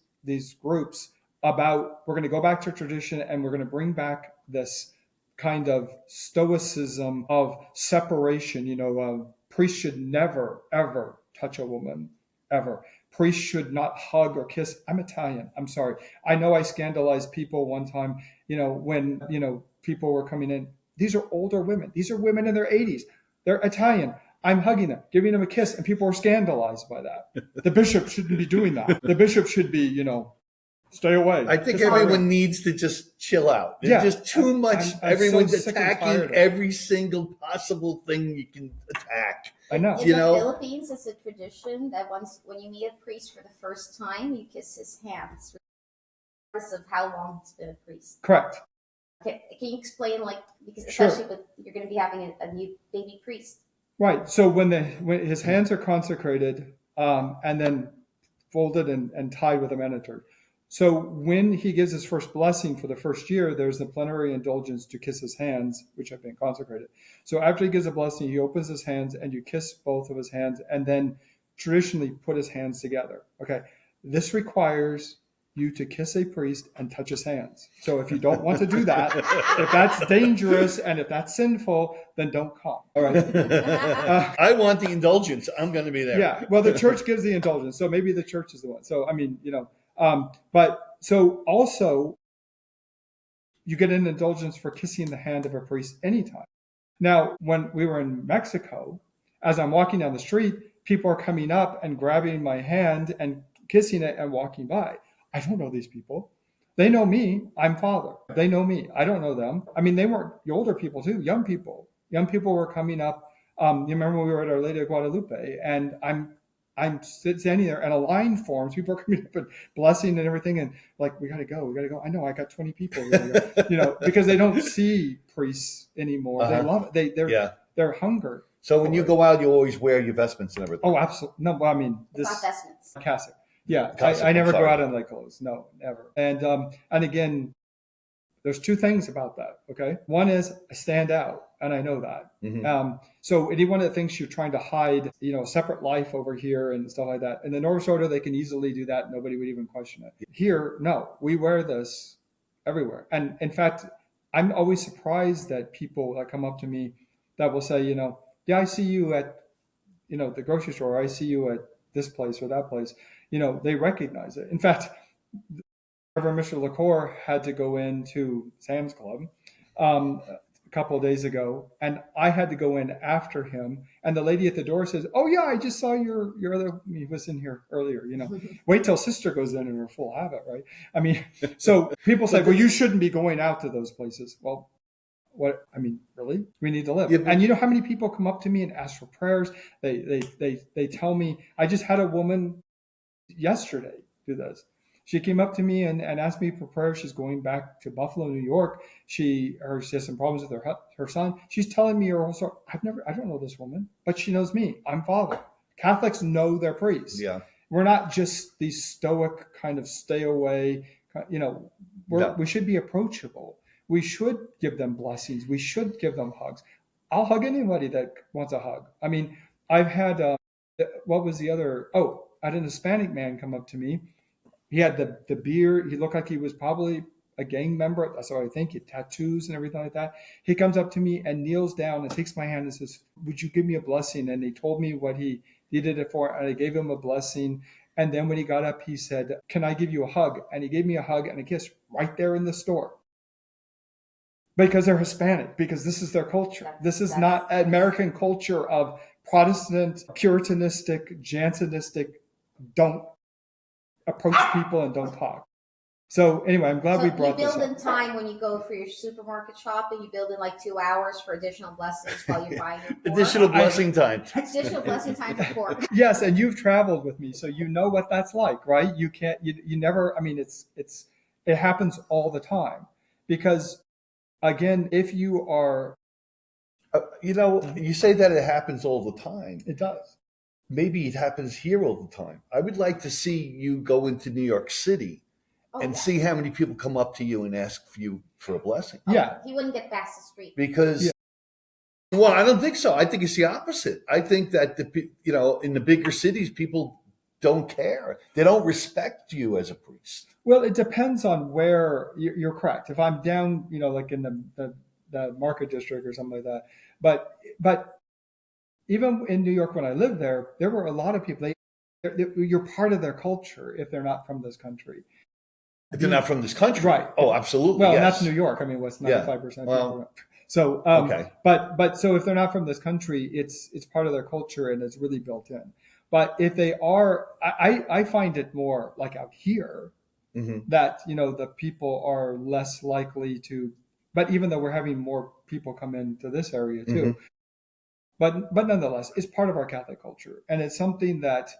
groups about, we're going to go back to tradition, and we're going to bring back this kind of stoicism of separation, Priests should never, ever touch a woman, ever. Priests should not hug or kiss. I'm Italian. I'm sorry. I know I scandalized people one time, when, people were coming in. These are older women. These are women in their 80s. They're Italian. I'm hugging them, giving them a kiss, and people were scandalized by that. The bishop shouldn't be doing that. The bishop should be, stay away. I think everyone needs to just chill out. There's just too much. Everyone's so attacking every single possible thing you can attack. I know. In the Philippines, it's a tradition that when you meet a priest for the first time, you kiss his hands, regardless of how long he's been a priest. Correct. Okay, can you explain, because Sure. especially you're going to be having a new baby priest? Right. So when his hands are consecrated, and then folded and tied with a mentor. So when he gives his first blessing for the first year, there's the plenary indulgence to kiss his hands, which have been consecrated. So after he gives a blessing, he opens his hands and you kiss both of his hands and then traditionally put his hands together. Okay. This requires you to kiss a priest and touch his hands. So if you don't want to do that, if that's dangerous and if that's sinful, then don't come. All right. I want the indulgence. I'm going to be there. Yeah. Well, the church gives the indulgence. So maybe the church is the one. So, but so also you get an indulgence for kissing the hand of a priest anytime. Now, when we were in Mexico, as I'm walking down the street, people are coming up and grabbing my hand and kissing it and walking by. I don't know these people. They know me. I'm Father. They know me. I don't know them. I mean, they weren't older people too, young people. Young people were coming up. You remember when we were at Our Lady of Guadalupe, and I'm standing there and a line forms. People are coming up and blessing and everything, and we gotta go. I know I got 20 people, because they don't see priests anymore. They love it. They're hungered. So when you go out, you always wear your vestments and everything. Oh, absolutely. No, I mean It's not vestments. cassock. Yeah, Cassock, I never I'm go sorry. out in light clothes. No, never. And again, there's two things about that. Okay, one is I stand out, and I know that. Mm-hmm. So any one of the things you're trying to hide, a separate life over here and stuff like that. In the North Order, they can easily do that. Nobody would even question it. Here, no, we wear this everywhere. And in fact, I'm always surprised that people that come up to me that will say, yeah, I see you at, the grocery store. Or I see you at this place or that place. They recognize it. In fact, Reverend Mr. LaCour had to go into Sam's Club a couple of days ago, and I had to go in after him. And the lady at the door says, "Oh yeah, I just saw your other. He was in here earlier. Wait till Sister goes in her full habit, right? I mean, so people say, well, you shouldn't be going out to those places. Well, what? I mean, really? We need to live. Yeah, and you know how many people come up to me and ask for prayers? They tell me. I just had a woman yesterday do this. She came up to me and asked me for prayer. She's going back to Buffalo, New York. She has some problems with her son. She's telling me her whole story. I don't know this woman, but she knows me. I'm Father. Catholics know their priests. Yeah. We're not just these stoic kind of stay away. We should be approachable. We should give them blessings. We should give them hugs. I'll hug anybody that wants a hug. I mean, I've had, what was the other? Oh, I had an Hispanic man come up to me. He had the beard. He looked like he was probably a gang member. That's what I think. He had tattoos and everything like that. He comes up to me and kneels down and takes my hand and says, "Would you give me a blessing?" And he told me what he did it for, and I gave him a blessing. And then when he got up, he said, "Can I give you a hug?" And he gave me a hug and a kiss right there in the store. Because they're Hispanic, because this is their culture. This is not American culture of Protestant, Puritanistic, Jansenistic, don't approach people and don't talk. So anyway, I'm glad we brought this up. You build in time when you go for your supermarket shopping. You build in 2 hours for additional blessings while you're buying your pork. Additional blessing time. Additional blessing time for pork. Yes, and you've traveled with me, so you know what that's like, right? You can't, you never. I mean, it happens all the time because, again, if you are, you say that it happens all the time. it does. Maybe it happens here all the time. I would like to see you go into New York City and see how many people come up to you and ask you for a blessing. Yeah. He wouldn't get past the street. Because, well, I don't think so. I think it's the opposite. I think that, in the bigger cities, people don't care. They don't respect you as a priest. Well, it depends on where you're correct. If I'm down, like in the market district or something like that. But even in New York when I lived there were a lot of people. You're part of their culture if they're not from this country. If they're not from this country, right? Oh, absolutely. Well, yes. that's New York. I mean, what's 95%? Well, so, okay. But so if they're not from this country, it's part of their culture and it's really built in. But if they are, I find it more like out here that, the people are less likely to, but even though we're having more people come into this area too, but nonetheless, it's part of our Catholic culture. And it's something that,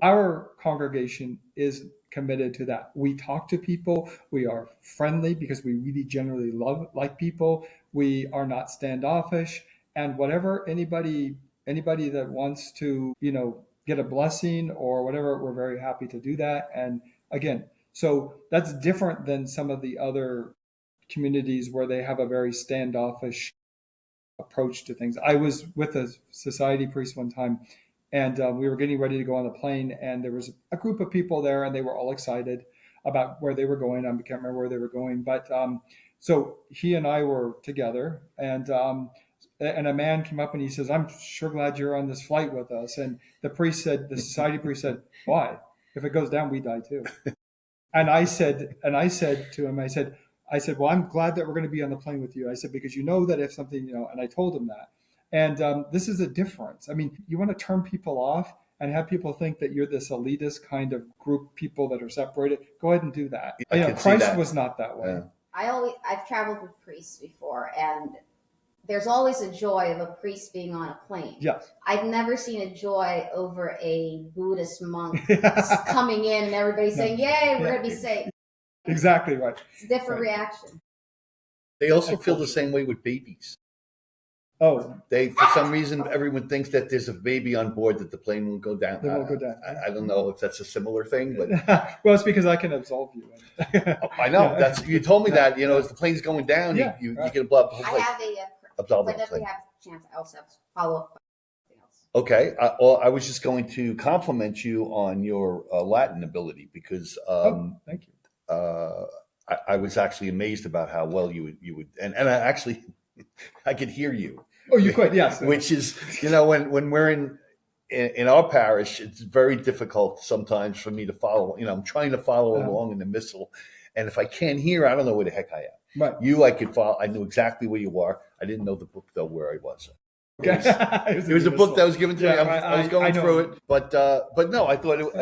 our congregation is committed to that. We talk to people. We are friendly because we really generally like people. We are not standoffish. And whatever anybody that wants to, get a blessing or whatever, we're very happy to do that. And again, so that's different than some of the other communities where they have a very standoffish approach to things. I was with a society priest one time, and we were getting ready to go on the plane, and there was a group of people there, and they were all excited about where they were going. I can't remember where they were going, but so he and I were together, and a man came up and he says, "I'm sure glad you're on this flight with us." And the society priest said, "Why? If it goes down, we die too." And I said to him, I said, "Well, I'm glad that we're going to be on the plane with you." I said, "Because that if something, and I told him that. And this is a difference. I mean, you want to turn people off and have people think that you're this elitist kind of group people that are separated. Go ahead and do that. Christ was not that way. Yeah. I've traveled with priests before, and there's always a joy of a priest being on a plane. Yes. I've never seen a joy over a Buddhist monk coming in and everybody saying, "Yay, we're going to be safe." Exactly right. It's a different reaction. They also feel the same way with babies. Oh, For some reason, everyone thinks that there's a baby on board that the plane won't go down. They won't go down. I don't know if that's a similar thing, but well, it's because I can absolve you. I know you told me that. As the plane's going down, you get a blood. I have whenever we have a chance, I also have follow up questions. Okay. I was just going to compliment you on your Latin ability because thank you. I was actually amazed about how well you would, and I actually I could hear you. Oh, you could, yes. Which is, when we're in our parish, it's very difficult sometimes for me to follow. I'm trying to follow along in the missal, and if I can't hear, I don't know where the heck I am. Right. I could follow. I knew exactly where you are. I didn't know the book though where I was. Okay. It was a book that was given to me. I was going through it, but no, I thought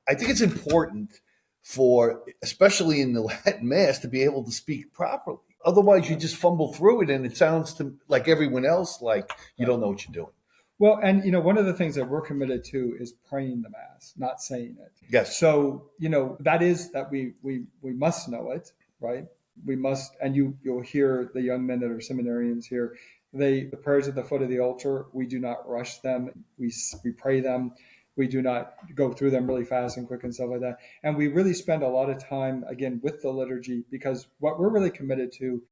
I think it's important for, especially in the Latin Mass, to be able to speak properly. Otherwise, you just fumble through it, and it sounds to like everyone else like you don't know what you're doing. Well, and one of the things that we're committed to is praying the Mass, not saying it. Yes. So that is that we must know it, right? We must, and you'll hear the young men that are seminarians here. The prayers at the foot of the altar, we do not rush them. We pray them. We do not go through them really fast and quick and stuff like that. And we really spend a lot of time, again, with the liturgy, because what we're really committed to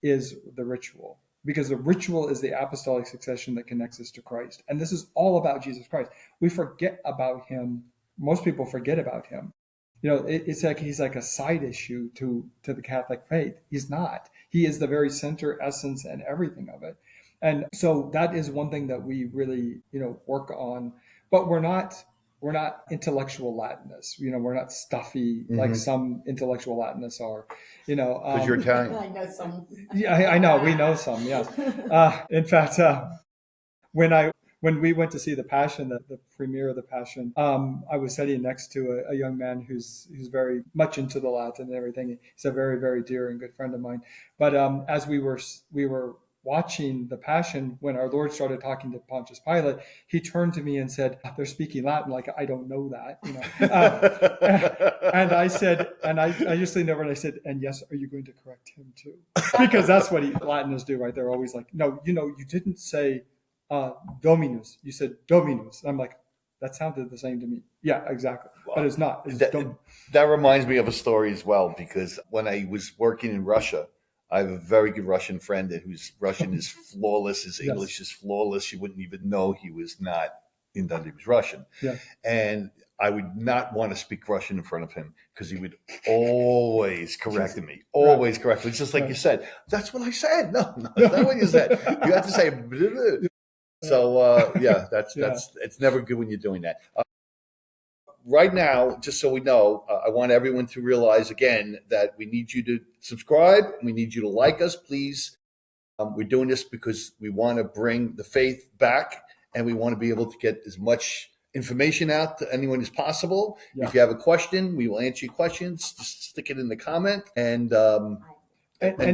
is the ritual. Because the ritual is the apostolic succession that connects us to Christ. And this is all about Jesus Christ. We forget about him. Most people forget about him. It's like he's like a side issue to the Catholic faith. He's not. He is the very center, essence, and everything of it. And so that is one thing that we really, work on. But we're not intellectual Latinists. We're not stuffy like some intellectual Latinists are. Because you're Italian. I know some. Yeah, I know. We know some. Yes. In fact, when we went to see the Passion, the premiere of the Passion, I was sitting next to a young man who's very much into the Latin and everything. He's a very, very dear and good friend of mine. But as we were watching the Passion, when our Lord started talking to Pontius Pilate, he turned to me and said, "They're speaking Latin, like I don't know that." And I said, and I just leaned over and I said, "And yes, are you going to correct him too?" Because that's what Latinists do, right? They're always like, "No, you didn't say Dominus. You said Dominus." I'm like, that sounded the same to me. Yeah, exactly. Well, but it's not. It's that reminds me of a story as well, because when I was working in Russia, I have a very good Russian friend whose Russian is flawless. His English is flawless. You wouldn't even know he was Russian. Yeah. And I would not want to speak Russian in front of him because he would always correct me. Always correct me. It's just like you said. That's what I said. No, that's not what you said. You have to say. So that's Yeah. it's never good when you're doing that. Right now, just so we know, I want everyone to realize again that we need you to subscribe. We need you to like us, please. We're doing this because we want to bring the faith back, and we want to be able to get as much information out to anyone as possible. Yeah. If you have a question, we will answer your questions. Just stick it in the comment, and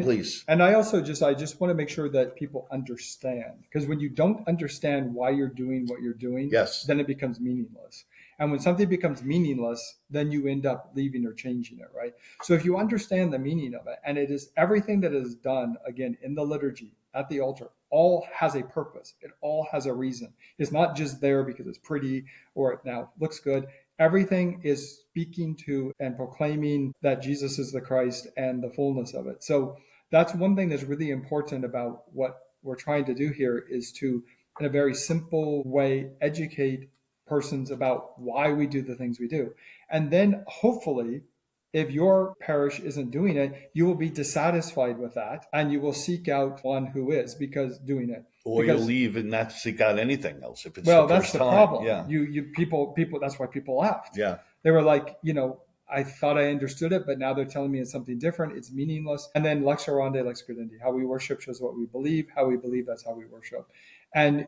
please. And I just want to make sure that people understand, because when you don't understand why you're doing what you're doing, Yes. then it becomes meaningless. And when something becomes meaningless, then you end up leaving or changing it, right? So if you understand the meaning of it, and it is everything that is done, again, in the liturgy, at the altar, all has a purpose. It all has a reason. It's not just there because it's pretty or it now looks good. Everything is speaking to and proclaiming that Jesus is the Christ and the fullness of it. So that's one thing that's really important about what we're trying to do here, is to, in a very simple way, educate persons about why we do the things we do. And then hopefully, if your parish isn't doing it, you will be dissatisfied with that, and you will seek out one who is, because doing it. Or because, you'll leave and not seek out anything else if it's well, the that's first the time. problem. Yeah. People. That's why people left. Yeah. They were like, I thought I understood it, but now they're telling me it's something different. It's meaningless. And then lex orandi, lex credendi. How we worship shows what we believe. How we believe, that's how we worship. And,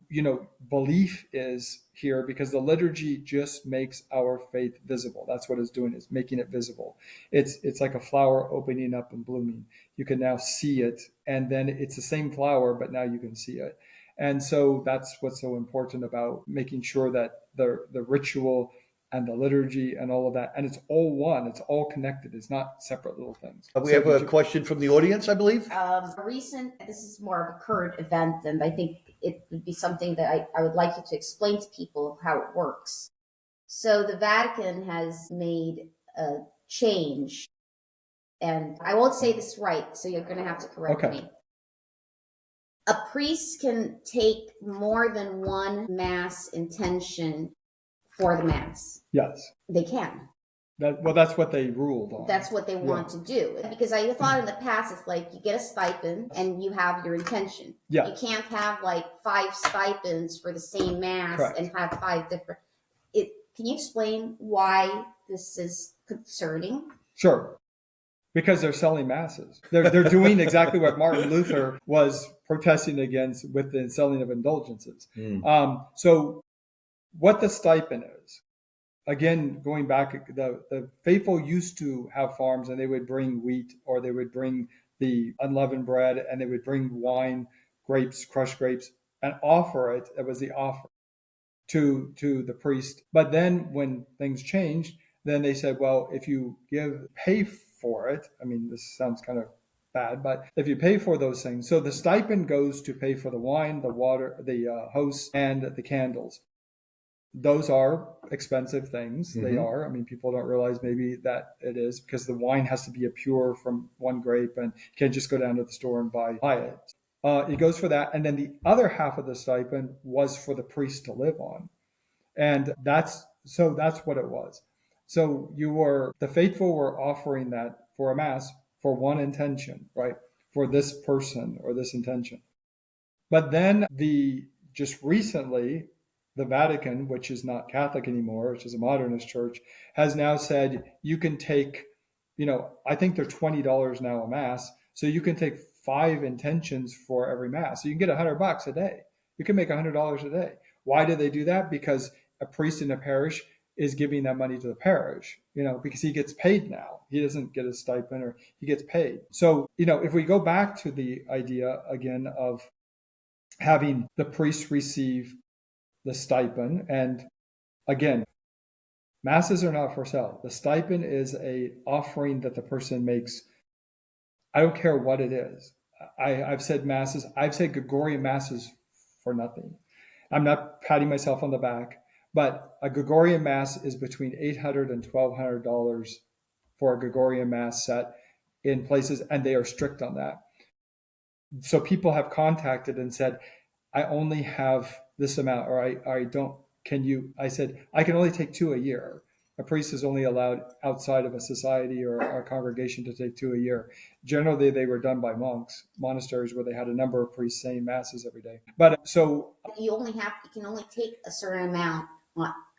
belief is here because the liturgy just makes our faith visible. That's what it's doing, is making it visible. It's like a flower opening up and blooming. You can now see it, and then it's the same flower, but now you can see it. And so that's what's so important about making sure that the ritual and the liturgy and all of that, and it's all one, it's all connected. It's not separate little things. We have a question from the audience, I believe. This is more of a current event, and I think it would be something that I would like you to explain to people how it works. So the Vatican has made a change, and I won't say this right, so you're going to have to correct me. A priest can take more than one Mass intention for the Mass. Yes. They can. That's what they ruled on. That's what they want to do. Because I thought in the past, it's like you get a stipend and you have your intention. Yeah. You can't have like 5 stipends for the same Mass. Correct. And have 5 different. Can you explain why this is concerning? Sure. Because they're selling masses. They're doing exactly what Martin Luther was protesting against with the selling of indulgences. So what the stipend is, again, going back, the faithful used to have farms, and they would bring wheat, or they would bring the unleavened bread, and they would bring wine, grapes, crushed grapes, and offer it. It was the offer to the priest. But then when things changed, then they said, well, if you pay for it, I mean, this sounds kind of bad, but if you pay for those things, so the stipend goes to pay for the wine, the water, the hosts, and the candles. Those are expensive things. Mm-hmm. They are. I mean, people don't realize maybe that it is, because the wine has to be a pure from one grape, and you can't just go down to the store and buy it. It goes for that. And then the other half of the stipend was for the priest to live on. And that's what it was. So the faithful were offering that for a Mass for one intention, right? For this person or this intention. But then just recently, the Vatican, which is not Catholic anymore, which is a modernist church, has now said you can take, I think they're $20 now a Mass. So you can take 5 intentions for every Mass. So you can get $100 a day. You can make $100 a day. Why do they do that? Because a priest in a parish is giving that money to the parish, because he gets paid now. He doesn't get a stipend, or he gets paid. So, if we go back to the idea again of having the priest receive the stipend, and again, Masses are not for sale. The stipend is a offering that the person makes. I don't care what it is. I've said Gregorian Masses for nothing. I'm not patting myself on the back. But a Gregorian Mass is between $800 and $1,200 for a Gregorian Mass set in places, and they are strict on that. So people have contacted and said, I only have this amount, or I don't, I said, I can only take 2 a year. A priest is only allowed outside of a society or a congregation to take 2 a year. Generally, they were done by monks, monasteries where they had a number of priests saying masses every day. But so you can only take a certain amount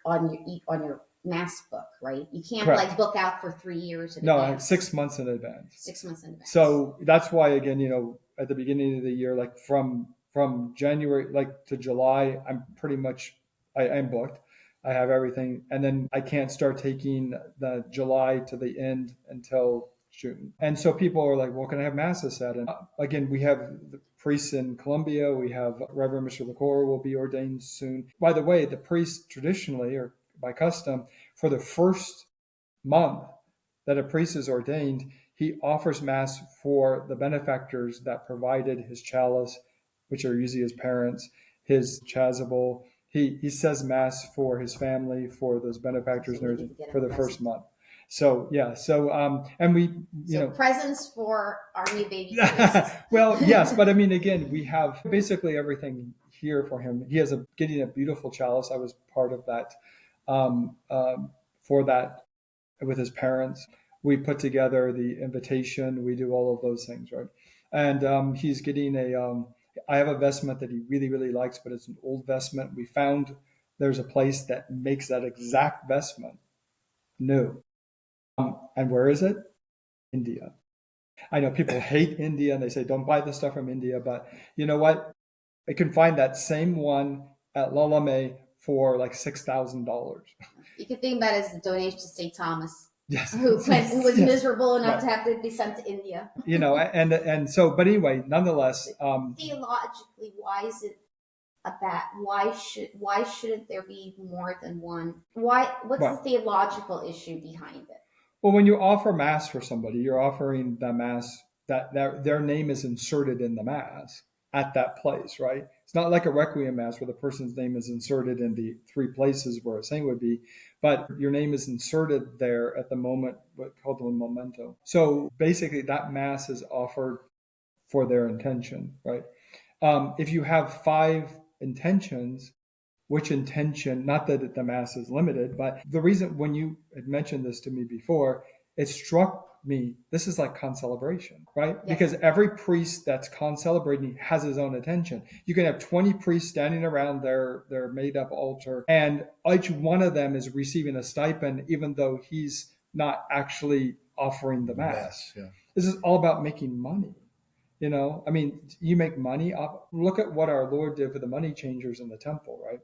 on your mass book, right? You can't Correct. like book out for 3 years in no, advance. 6 months in advance. 6 months in advance. So that's why, again, at the beginning of the year, like from January like to July, I'm pretty much I'm booked. I have everything, and then I can't start taking the July to the end until June. And so people are like, well, can I have masses at? And again, we have the priests in Colombia. We have Reverend Mr. LaCour will be ordained soon. By the way, the priest traditionally, or by custom, for the first month that a priest is ordained, he offers mass for the benefactors that provided his chalice, which are usually his parents, his chasuble. He says mass for his family, for those benefactors and everything for the first month. So yeah, and we presents for our new baby. Well, yes, but I mean, again, we have basically everything here for him. He has getting a beautiful chalice. I was part of that for that with his parents. We put together the invitation. We do all of those things, right? And he's getting I have a vestment that he really, really likes, but it's an old vestment. We found there's a place that makes that exact vestment new. And where is it? India. I know people hate India and they say, don't buy the stuff from India, but you know what? I can find that same one at Lalame for like $6,000. You could think about it as a donation to St. Thomas. Yes. Who was miserable enough to have to be sent to India. And so, but anyway, nonetheless, theologically, why is it a bad? Why shouldn't there be more than one? What's the theological issue behind it? Well, when you offer mass for somebody, you're offering the mass that their name is inserted in the mass at that place, right? It's not like a requiem mass where the person's name is inserted in the 3 places where a saint would be, but your name is inserted there at the moment, what's called the memento. So basically that mass is offered for their intention, right? If you have 5 intentions, which intention, not that the mass is limited, but the reason when you had mentioned this to me before, it struck me, this is like concelebration, right? Yes. Because every priest that's concelebrating has his own intention. You can have 20 priests standing around their made up altar, and each one of them is receiving a stipend, even though he's not actually offering the mass. Yeah. This is all about making money. I mean, you make money off. Look at what our Lord did for the money changers in the temple, right?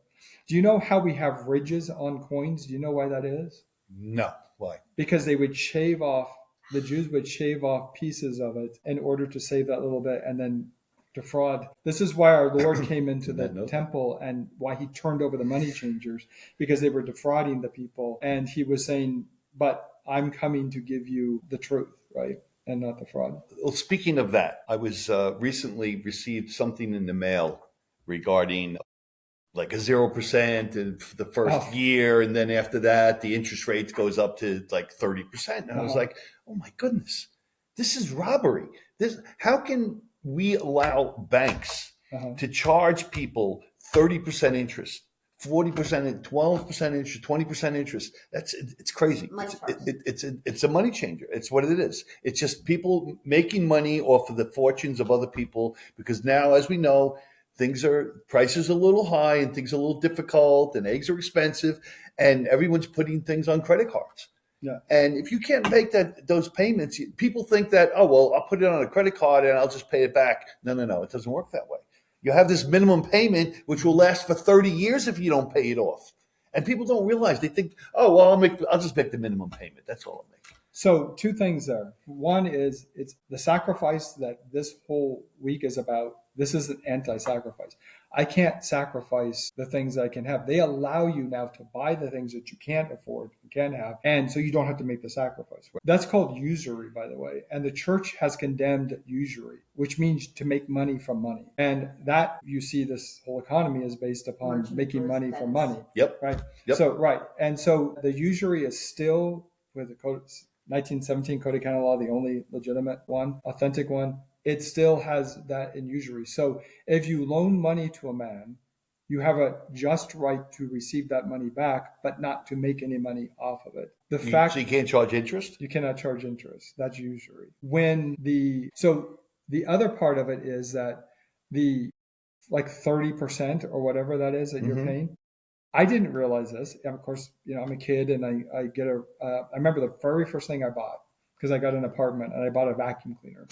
Do you know how we have ridges on coins? Do you know why that is? No. Why? Because the Jews would shave off pieces of it in order to save that little bit and then defraud. This is why our Lord came into the temple and why he turned over the money changers, because they were defrauding the people. And he was saying, but I'm coming to give you the truth, right? And not the fraud. Well, speaking of that, I was recently received something in the mail regarding like a 0% in the first year, and then after that, the interest rate goes up to like 30%. And I was like, "Oh my goodness, this is robbery! How can we allow banks to charge people 30% interest, 40%, 12% interest, 20% interest? It's crazy. It's a money changer. It's what it is. It's just people making money off of the fortunes of other people, because now, as we know, prices are a little high and things are a little difficult and eggs are expensive and everyone's putting things on credit cards. Yeah. And if you can't make those payments, people think that, oh, well, I'll put it on a credit card and I'll just pay it back. No, it doesn't work that way. You have this minimum payment, which will last for 30 years if you don't pay it off. And people don't realize. They think, oh, well, I'll just make the minimum payment. That's all I'll make. So 2 things there. One is it's the sacrifice that this whole week is about. This is an anti-sacrifice. I can't sacrifice the things I can have. They allow you now to buy the things that you can't afford, you can't have, and so you don't have to make the sacrifice. That's called usury, by the way. And the church has condemned usury, which means to make money from money. And that, you see, this whole economy is based upon making money from money. Yep. Right? Yep. So, right. And so the usury is still, with the 1917 Code of Canon Law, the only legitimate one, authentic one. It still has that in usury. So if you loan money to a man You have a just right to receive that money back, but not to make any money off of it. So you can't charge interest? You cannot charge interest. That's usury. So the other part of it is that the like 30% or whatever that is that you're paying. I didn't realize this. And of course, I'm a kid, and I remember the very first thing I bought, because I got an apartment and I bought a vacuum cleaner.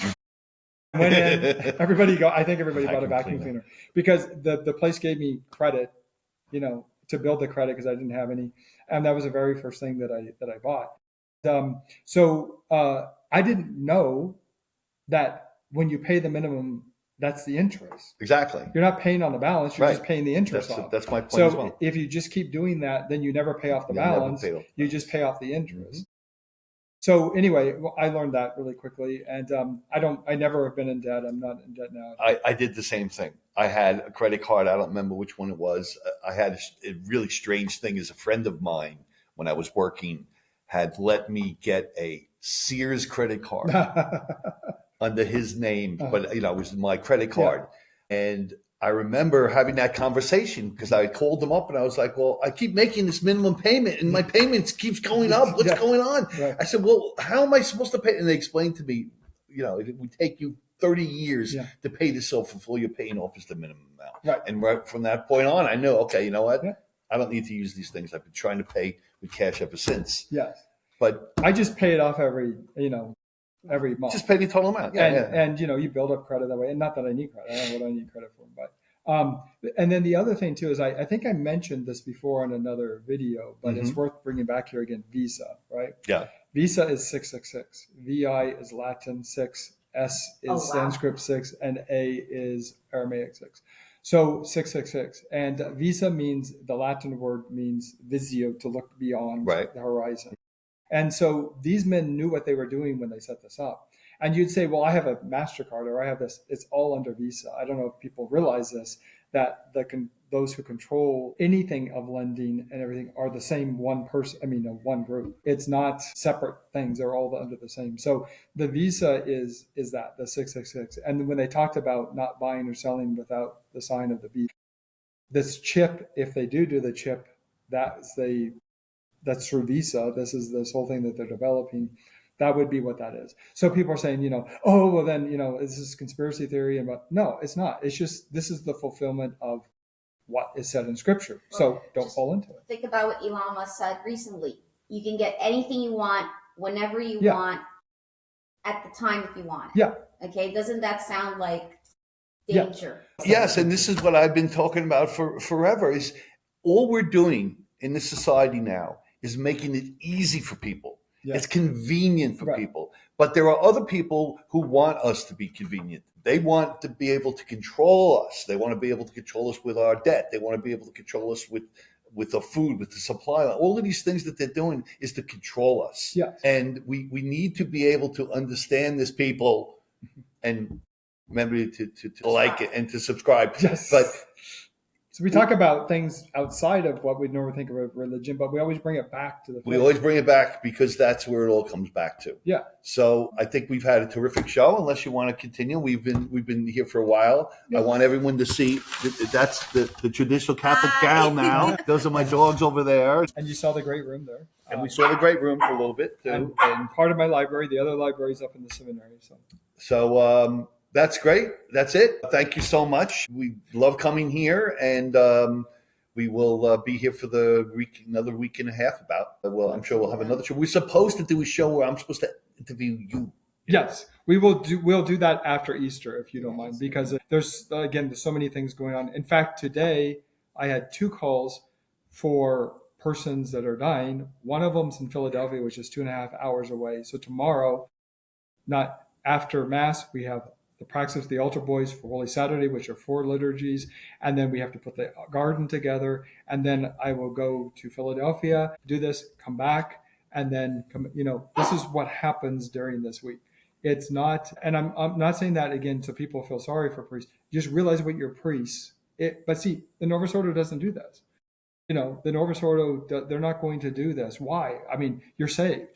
Went in, I think everybody bought a vacuum cleaner because the place gave me credit, to build the credit because I didn't have any. And that was the very first thing that I bought. So I didn't know that when you pay the minimum, that's the interest. Exactly. You're not paying on the balance. You're just paying the interest off. That's my point as well. So if you just keep doing that, then you never pay off the balance. You just pay off the interest. So anyway, I learned that really quickly, and I never have been in debt. I'm not in debt now. I did the same thing. I had a credit card. I don't remember which one it was. I had a really strange thing. As a friend of mine, when I was working, had let me get a Sears credit card under his name, but it was my credit card. Yeah. And I remember having that conversation because I called them up and I was like, well, I keep making this minimum payment and my payments keeps going up. What's going on? Right. I said, well, how am I supposed to pay? And they explained to me, it would take you 30 years to pay this off if all you're paying off is the minimum amount. Right. And right from that point on, I knew, okay, you know what? Yeah. I don't need to use these things. I've been trying to pay with cash ever since. Yes. But I just pay it off every month. Just pay the total amount. And you build up credit that way. And not that I need credit. I don't know what I need credit for. But and then the other thing too is I think I mentioned this before in another video, but it's worth bringing back here again. Visa, right? Yeah. Visa is 666. VI is Latin 6. S is Sanskrit 6. And A is Aramaic 6. So 666. And Visa means, the Latin word means visio, to look beyond the horizon. And so these men knew what they were doing when they set this up. And you'd say, well, I have a MasterCard or I have this. It's all under Visa. I don't know if people realize this, that those who control anything of lending and everything are the same one person, one group. It's not separate things. They're all under the same. So the Visa is that, the 666. And when they talked about not buying or selling without the sign of the V, this chip, if they do the chip, that's through Visa. This is this whole thing that they're developing. That would be what that is. So people are saying, is this conspiracy theory? No, it's not. It's just, this is the fulfillment of what is said in Scripture. So don't fall into it. Think about what Elon Musk said recently. You can get anything you want, whenever you want, at the time if you want it. Yeah. Okay. Doesn't that sound like danger? Yes. And this is what I've been talking about for forever, is all we're doing in this society now is making it easy for people. Yeah. It's convenient for people. But there are other people who want us to be convenient. They want to be able to control us. They want to be able to control us with our debt. They want to be able to control us with the food, with the supply. All of these things that they're doing is to control us. Yeah. And we need to be able to understand this, people, and remember to like it and to subscribe. Yes. But so we talk about things outside of what we'd normally think of as religion, but we always bring it back to the faith. We always bring it back because that's where it all comes back to. Yeah. So I think we've had a terrific show. Unless you want to continue, we've been here for a while. Yeah. I want everyone to see that's the traditional Catholic gal now. Those are my dogs over there. And you saw the great room there. And we saw the great room for a little bit too. And part of my library, the other library is up in the seminary. So that's great. That's it. Thank you so much. We love coming here, and we will be here for another week and a half. I'm sure we'll have another show. We're supposed to do a show where I'm supposed to interview you. Yes, we will do. We'll do that after Easter, if you don't mind, because there's so many things going on. In fact, today I had 2 calls for persons that are dying. One of them's in Philadelphia, which is 2.5 hours away. So tomorrow, not after Mass, we have the practice of the altar boys for Holy Saturday, which are 4 liturgies. And then we have to put the garden together. And then I will go to Philadelphia, do this, come back, and then this is what happens during this week. It's not, and I'm not saying that again so people feel sorry for priests. Just realize what your priests, but see, the Novus Ordo doesn't do this. The Novus Ordo, they're not going to do this. Why? You're saved.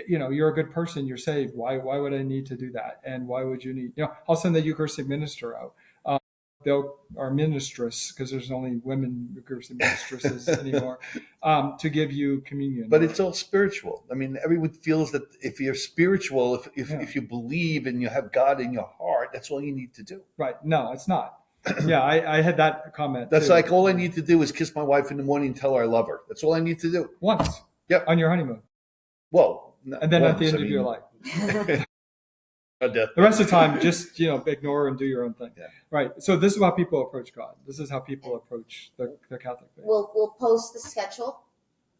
You're a good person, you're saved. Why would I need to do that? And why would you need, I'll send the Eucharistic minister out. our ministress, because there's only women ministresses anymore, to give you communion. But it's all spiritual. I mean, everyone feels that if you're spiritual, if you believe and you have God in your heart, that's all you need to do. Right. No, it's not. Yeah, I had that comment. That's too. like all I need to do is kiss my wife in the morning and tell her I love her. That's all I need to do. Once. Yep. On your honeymoon. Well, And then at the end of your life. The rest of the time, just ignore and do your own thing. Yeah. Right. So this is how people approach God. This is how people approach the Catholic faith. We'll post the schedule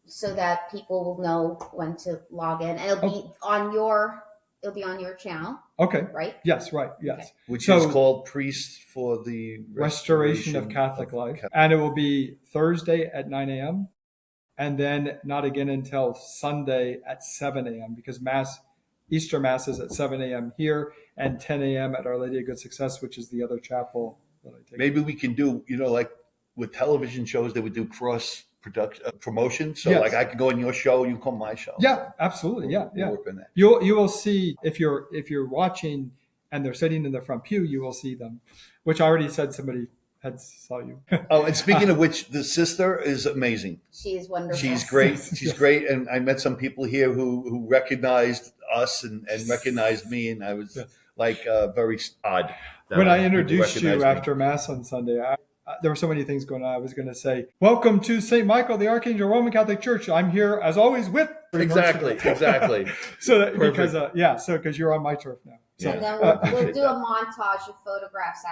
so that people will know when to log in. And it'll be on your channel. Okay. Right? Yes, right, yes. Okay. Which is called Priest for the Restoration of Catholic Life. And it will be Thursday at 9 a.m. and then not again until Sunday at 7 a.m. because Easter Mass is at 7 a.m. here and 10 a.m. at Our Lady of Good Success, which is the other chapel that I take. Maybe we can do, like with television shows, they would do cross promotion. So Yes. like I could go on your show, you come on my show. Yeah, absolutely. We'll Yeah. work on that. You will see if you're watching and they're sitting in the front pew, you will see them, which I already said somebody had saw you. Oh, and speaking of which, the sister is amazing. She is wonderful. She's great. She's great. And I met some people here who recognized us and recognized me, and I was like very odd. When I introduced you after Mass on Sunday, there were so many things going on. I was going to say, "Welcome to St. Michael, the Archangel, Roman Catholic Church. I'm here as always with." Exactly. So that, because you're on my turf now. So, And then we'll do a montage of photographs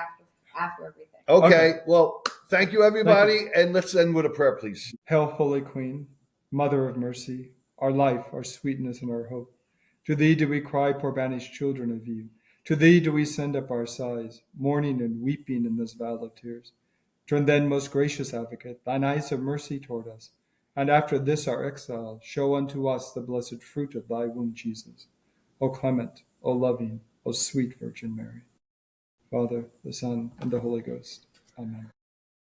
after everything. Okay. Well, thank you, everybody. And let's end with a prayer, please. Hail, Holy Queen, Mother of Mercy, our life, our sweetness, and our hope. To thee do we cry, poor banished children of Eve. To thee do we send up our sighs, mourning and weeping in this vale of tears. Turn then, most gracious Advocate, thine eyes of mercy toward us, and after this our exile, show unto us the blessed fruit of thy womb, Jesus. O clement, O loving, O sweet Virgin Mary. Father, the Son, and the Holy Ghost. Amen.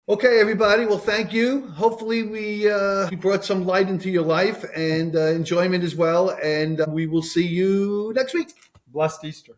Okay, everybody. Well, thank you. Hopefully we brought some light into your life and enjoyment as well. And we will see you next week. Blessed Easter.